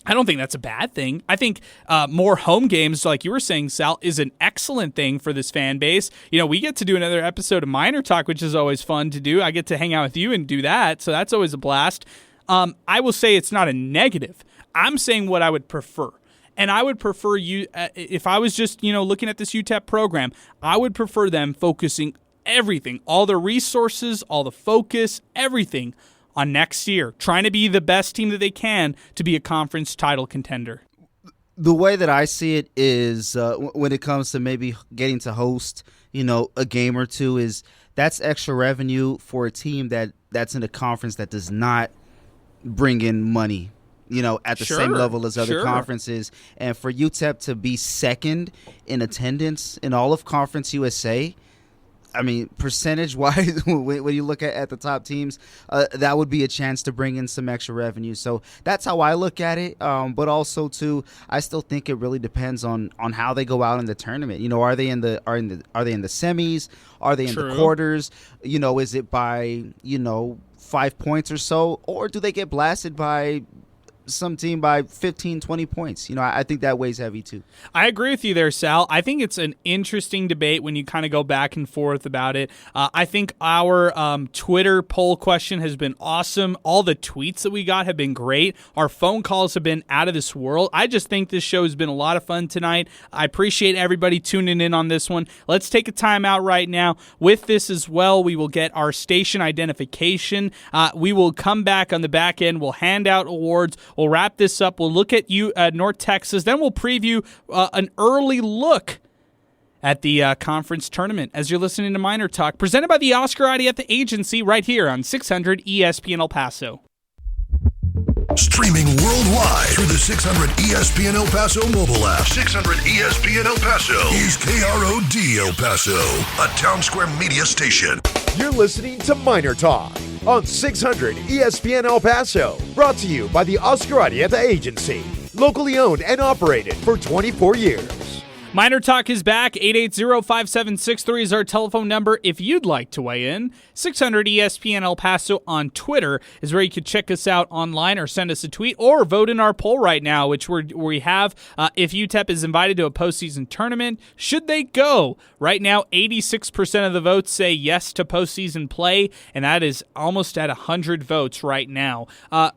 I don't think that's a bad thing. I think more home games, like you were saying, Sal, is an excellent thing for this fan base. We get to do another episode of MinerTalk, which is always fun to do. I get to hang out with you and do that, so that's always a blast. I will say it's not a negative. I'm saying what I would prefer. And I would prefer you, if I was just, looking at this UTEP program, I would prefer them focusing everything, all the resources, all the focus, everything on next year, trying to be the best team that they can to be a conference title contender. The way that I see it is when it comes to maybe getting to host, a game or two, is that's extra revenue for a team that's in a conference that does not bring in money, at the same level as other conferences. And for UTEP to be second in attendance in all of Conference USA, I mean, percentage-wise, when you look at the top teams, that would be a chance to bring in some extra revenue. So that's how I look at it. But also, too, I still think it really depends on how they go out in the tournament. Are they in the semis? Are they in the quarters? Is it by 5 points or so, or do they get blasted by some team by 15, 20 points? I think that weighs heavy too. I agree with you there, Sal. I think it's an interesting debate when you kind of go back and forth about it. I think our Twitter poll question has been awesome. All the tweets that we got have been great. Our phone calls have been out of this world. I just think this show has been a lot of fun tonight. I appreciate everybody tuning in on this one. Let's take a time out right now. With this as well, we will get our station identification. We will come back on the back end. We'll hand out awards. We'll wrap this up. We'll look at North Texas. Then we'll preview an early look at the conference tournament as you're listening to MinerTalk, presented by the Oscar Arieta Agency right here on 600 ESPN El Paso. Streaming worldwide through the 600 ESPN El Paso mobile app. 600 ESPN El Paso is KROD El Paso, a Town Square media station. You're listening to Miner Talk on 600 ESPN El Paso. Brought to you by the Oscar Arieta Agency. Locally owned and operated for 24 years. Miner Talk is back. 880-5763 is our telephone number if you'd like to weigh in. 600 ESPN El Paso on Twitter is where you can check us out online or send us a tweet or vote in our poll right now, which we have. If UTEP is invited to a postseason tournament, should they go? Right now, 86% of the votes say yes to postseason play, and that is almost at 100 votes right now.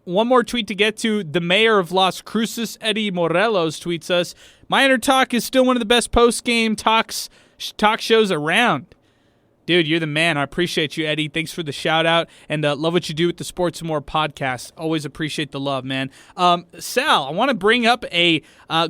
One more tweet to get to. The mayor of Las Cruces, Eddie Morelos, tweets us, Miner Talk is still one of the best post-game talk shows around. Dude, you're the man. I appreciate you, Eddie. Thanks for the shout-out, and love what you do with the Sports and More podcast. Always appreciate the love, man. Sal, I want to bring up a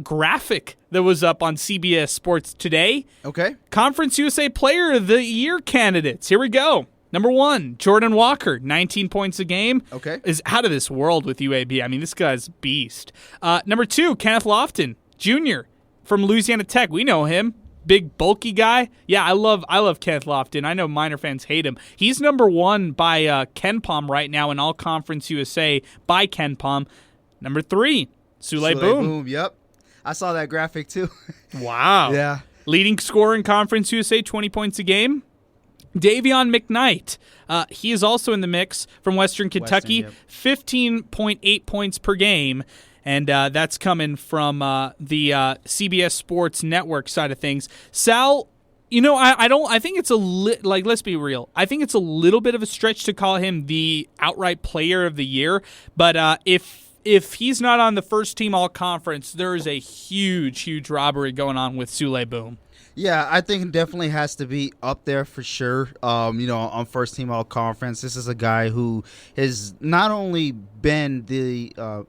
graphic that was up on CBS Sports today. Okay. Conference USA Player of the Year candidates. Here we go. Number 1, Jordan Walker, 19 points a game. Okay. Is out of this world with UAB. I mean, this guy's beast. Number 2, Kenneth Lofton, Jr. from Louisiana Tech. We know him. Big, bulky guy. Yeah, I love Kenneth Lofton. I know Miner fans hate him. He's number 1 by KenPom right now in All Conference USA by KenPom. Number 3, Sule Boom. Yep. I saw that graphic too. Wow. Yeah. Leading scorer in Conference USA, 20 points a game. Davion McKnight. He is also in the mix from Western Kentucky. 15.8 points per game. And that's coming from the CBS Sports Network side of things. Sal, I think it's let's be real. I think it's a little bit of a stretch to call him the outright player of the year. But if he's not on the first team all conference, there is a huge, huge robbery going on with Sule Boom. Yeah, I think it definitely has to be up there for sure. On first team all conference, this is a guy who has not only been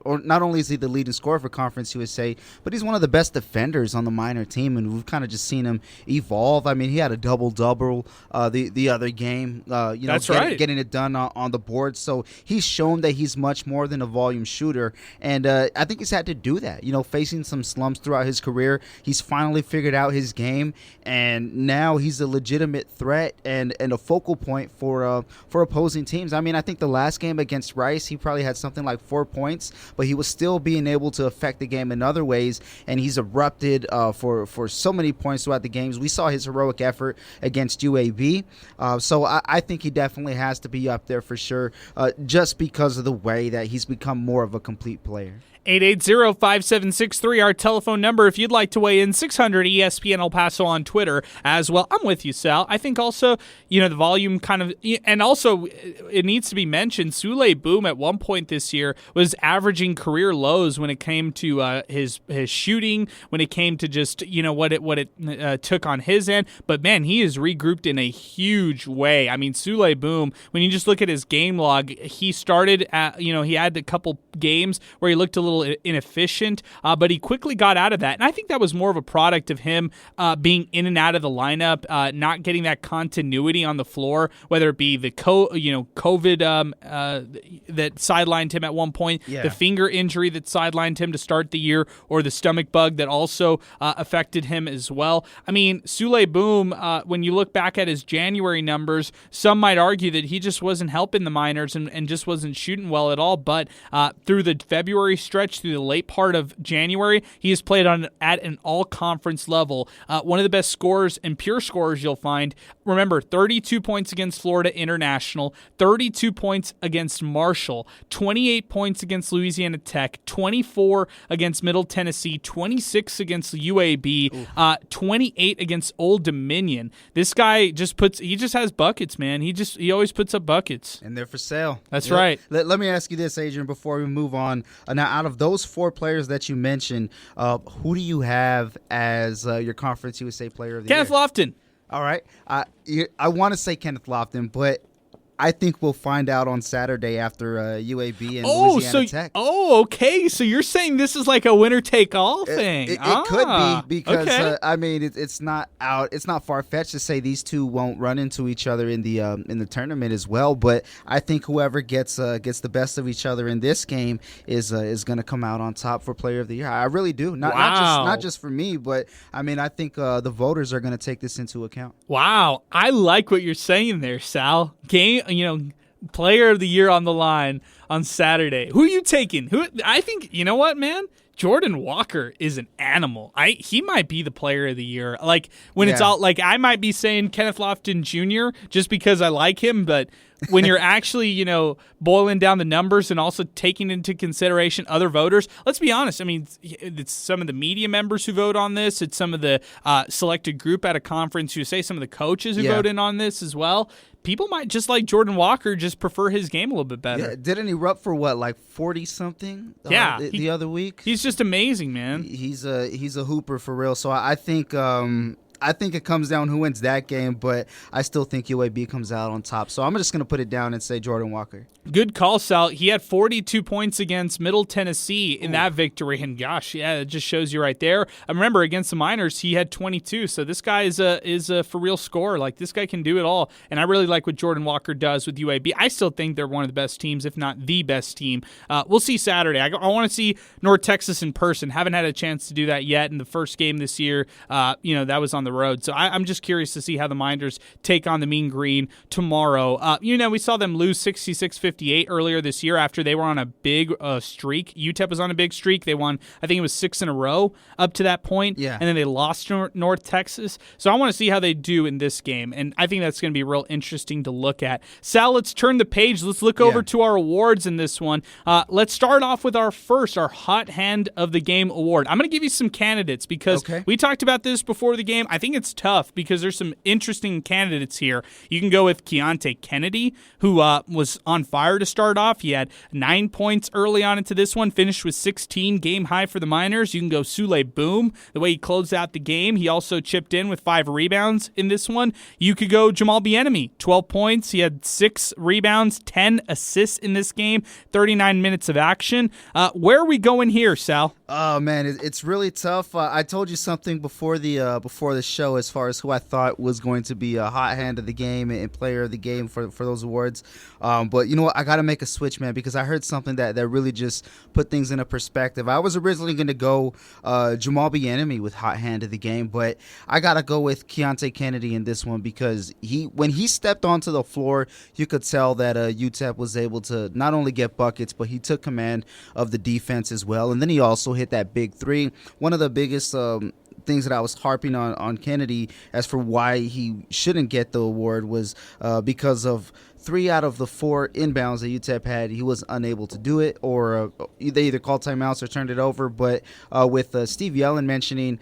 not only is he the leading scorer for Conference USA, but he's one of the best defenders on the Miner team, and we've kind of just seen him evolve. I mean, he had a double-double the other game. That's right. Getting it done on the board. So he's shown that he's much more than a volume shooter, and I think he's had to do that. Facing some slumps throughout his career, he's finally figured out his game, and now he's a legitimate threat and a focal point for opposing teams. I mean, I think the last game against Rice, he probably had something like 4 points, but he was still being able to affect the game in other ways, and he's erupted for so many points throughout the games. We saw his heroic effort against UAB, so I think he definitely has to be up there for sure, just because of the way that he's become more of a complete player. 880-5763, our telephone number if you'd like to weigh in. 600 ESPN El Paso on Twitter as well. I'm with you, Sal. I think also, the volume kind of, and also it needs to be mentioned, Sule Boom at one point this year was averaging career lows when it came to his shooting, when it came to just, what it took on his end. But man, he is regrouped in a huge way. I mean, Sule Boom, when you just look at his game log, he started at, he had a couple games where he looked a little inefficient, but he quickly got out of that. And I think that was more of a product of him being in and out of the lineup, not getting that continuity on the floor, whether it be the COVID that sidelined him at one point, the finger injury that sidelined him to start the year, or the stomach bug that also affected him as well. I mean, Sule Boom, when you look back at his January numbers, some might argue that he just wasn't helping the Miners and just wasn't shooting well at all, but through the February stretch, through the late part of January, he has played at an all-conference level. One of the best scorers and pure scorers you'll find. Remember, 32 points against Florida International, 32 points against Marshall, 28 points against Louisiana Tech, 24 against Middle Tennessee, 26 against UAB, 28 against Old Dominion. This guy just has buckets, man. He always puts up buckets. And they're for sale. That's right. Let me ask you this, Adrian, before we move on. Now, out of those 4 players that you mentioned, who do you have as your Conference USA Player of the Year? Kenneth Lofton. All right. I want to say Kenneth Lofton, but I think we'll find out on Saturday after UAB and Louisiana Tech. Okay. So you're saying this is like a winner-take-all thing? It could be because it's not out. It's not far-fetched to say these two won't run into each other in the tournament as well. But I think whoever gets the best of each other in this game is going to come out on top for Player of the Year. I really do. Not just for me, but I think the voters are going to take this into account. Wow, I like what you're saying there, Sal. Player of the Year on the line on Saturday. Who are you taking? I think, you know what, man? Jordan Walker is an animal. He might be the Player of the Year. Like it's all like I might be saying Kenneth Lofton Jr. just because I like him, but when you're actually, boiling down the numbers and also taking into consideration other voters, let's be honest. It's some of the media members who vote on this. It's some of the selected group at a conference who say some of the coaches who vote in on this as well. People might, just like Jordan Walker, just prefer his game a little bit better. Yeah, didn't he run for 40-something? The other week. He's just amazing, man. He's a hooper for real. So I think it comes down who wins that game, but I still think UAB comes out on top. So I'm just going to put it down and say Jordan Walker. Good call, Sal. He had 42 points against Middle Tennessee in that victory, and gosh, it just shows you right there. I remember against the Miners, he had 22. So this guy is a for real scorer. Like, this guy can do it all, and I really like what Jordan Walker does with UAB. I still think they're one of the best teams, if not the best team. We'll see Saturday. I want to see North Texas in person. Haven't had a chance to do that yet in the first game this year. That was on the road. So I'm just curious to see how the Miners take on the Mean Green tomorrow. We saw them lose 66-58 earlier this year after they were on a big streak. UTEP was on a big streak. They won, I think it was 6 in a row up to that point. Yeah. And then they lost to North Texas. So I want to see how they do in this game. And I think that's going to be real interesting to look at. Sal, let's turn the page. Let's look over to our awards in this one. Let's start off with our Hot Hand of the Game award. I'm going to give you some candidates because we talked about this before the game. I think it's tough because there's some interesting candidates here. You can go with Keontae Kennedy, who was on fire to start off. He had 9 points early on into this one, finished with 16, game high for the Miners. You can go Sule Boom, the way he closed out the game. He also chipped in with 5 rebounds in this one. You could go Jamal Bieniemy, 12 points. He had 6 rebounds, 10 assists in this game, 39 minutes of action. Where are we going here, Sal? Oh man, it's really tough. I told you something before the show as far as who I thought was going to be a hot hand of the game and player of the game for those awards. But you know what? I got to make a switch, man, because I heard something that really just put things in a perspective. I was originally going to go Jamal Bieniemy with hot hand of the game, but I got to go with Keontae Kennedy in this one because when he stepped onto the floor, you could tell that UTEP was able to not only get buckets, but he took command of the defense as well. And then he also hit that big three. One of the biggest things that I was harping on Kennedy as for why he shouldn't get the award was because of 3 out of the 4 inbounds that UTEP had, he was unable to do it, or they either called timeouts or turned it over. But with Steve Yellen mentioning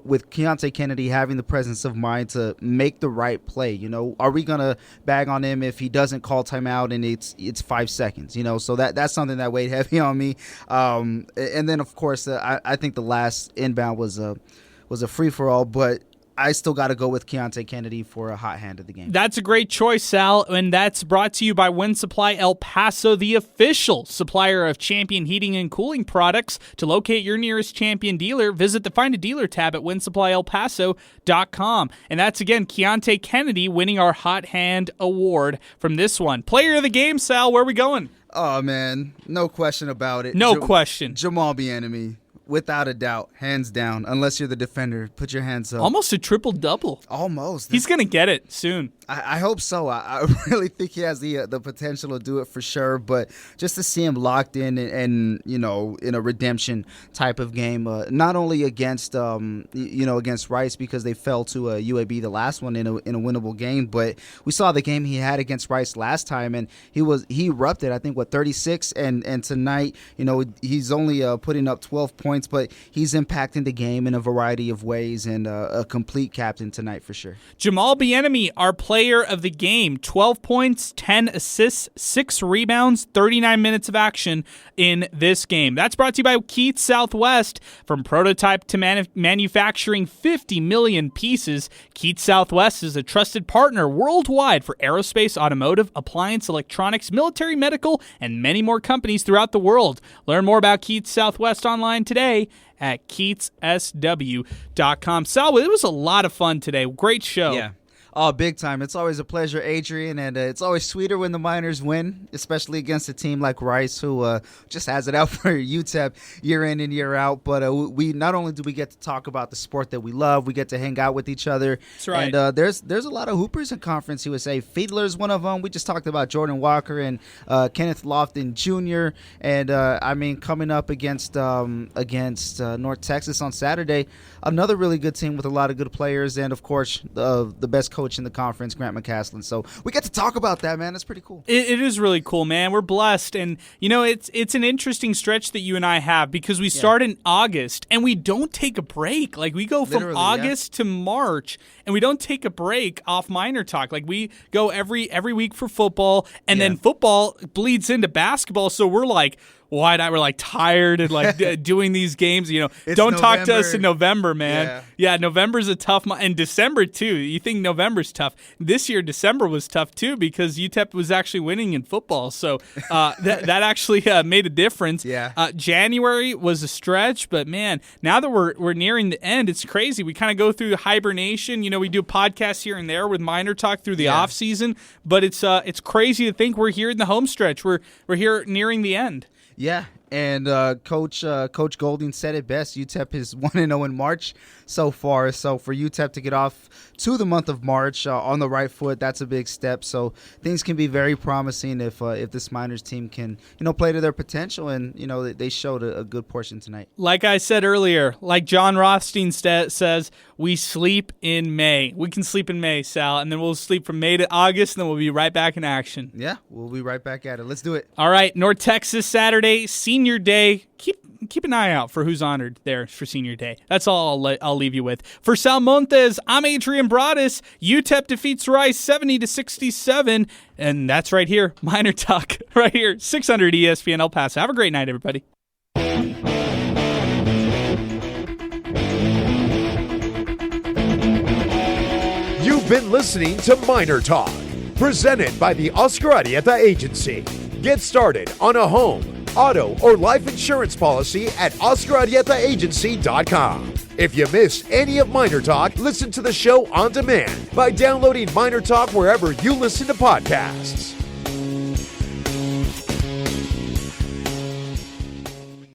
with Keontae Kennedy having the presence of mind to make the right play, are we gonna bag on him if he doesn't call timeout and it's 5 seconds? So that's something that weighed heavy on me. And then of course I think the last inbound was a free for all, but I still got to go with Keontae Kennedy for a hot hand of the game. That's a great choice, Sal, and that's brought to you by Wind Supply El Paso, the official supplier of Champion Heating and Cooling products. To locate your nearest Champion dealer, visit the Find a Dealer tab at windsupplyelpaso.com. And that's, again, Keontae Kennedy winning our Hot Hand award from this one. Player of the game, Sal, where are we going? Oh, man, no question about it. No question. Jamal Bieniemy. Without a doubt, hands down. Unless you're the defender, put your hands up. Almost a triple-double. Almost. He's going to get it soon. I hope so. I really think he has the potential to do it for sure. But just to see him locked in and in a redemption type of game, not only against against Rice because they fell to UAB the last one in a winnable game, but we saw the game he had against Rice last time and he erupted. I think 36 and tonight he's only putting up 12 points. points, but he's impacting the game in a variety of ways and a complete captain tonight for sure. Jamal Bieniemy, our player of the game, 12 points, 10 assists, 6 rebounds, 39 minutes of action in this game. That's brought to you by Keats Southwest. From prototype to manufacturing 50 million pieces, Keats Southwest is a trusted partner worldwide for aerospace, automotive, appliance, electronics, military, medical, and many more companies throughout the world. Learn more about Keats Southwest online today at KeatsSW.com. Sal, it was a lot of fun today. Great show. Yeah. Oh, big time. It's always a pleasure, Adrian, and it's always sweeter when the Miners win, especially against a team like Rice, who just has it out for UTEP year in and year out. But we not only do we get to talk about the sport that we love, we get to hang out with each other. That's right. And there's a lot of hoopers in Conference USA. Fiedler's one of them. We just talked about Jordan Walker and Kenneth Lofton Jr. And, coming up against North Texas on Saturday, another really good team with a lot of good players and, of course, the best coach in the conference, Grant McCaslin. So we get to talk about that, man. It's pretty cool. It is really cool, man. We're blessed. And, it's an interesting stretch that you and I have because we start in August and we don't take a break. Like, we go from August to March and we don't take a break off MinerTalk. Like, we go every week for football and then football bleeds into basketball. So we're like, why not? We're like tired and like doing these games. Don't November. Talk to us in November, man. Yeah, November's a tough month. And December, too. You think November's tough. This year, December was tough, too, because UTEP was actually winning in football. So that actually made a difference. Yeah. January was a stretch, but, man, now that we're nearing the end, it's crazy. We kind of go through the hibernation. We do podcasts here and there with MinerTalk through the off season, but it's crazy to think we're here in the home stretch. We're here nearing the end. Yeah, and Coach Golding said it best. UTEP is 1-0 in March so far. So for UTEP to get off to the month of March on the right foot, that's a big step. So things can be very promising if this Miners team can play to their potential, and they showed a good portion tonight. Like I said earlier, like John Rothstein says, we sleep in May. We can sleep in May, Sal, and then we'll sleep from May to August, and then we'll be right back in action. Yeah, we'll be right back at it. Let's do it. All right, North Texas Saturday, Senior Day. Keep an eye out for who's honored there for Senior Day. That's all I'll leave you with. For Sal Montes, I'm Adrian Broadus. UTEP defeats Rice 70-67, and that's right here, MinerTalk, right here, 600 ESPN El Paso. Have a great night, everybody. You've been listening to MinerTalk, presented by the Oscar Arieta Agency. Get started on a home, auto, or life insurance policy at OscarArietaAgency.com. If you missed any of MinerTalk, listen to the show on demand by downloading MinerTalk wherever you listen to podcasts.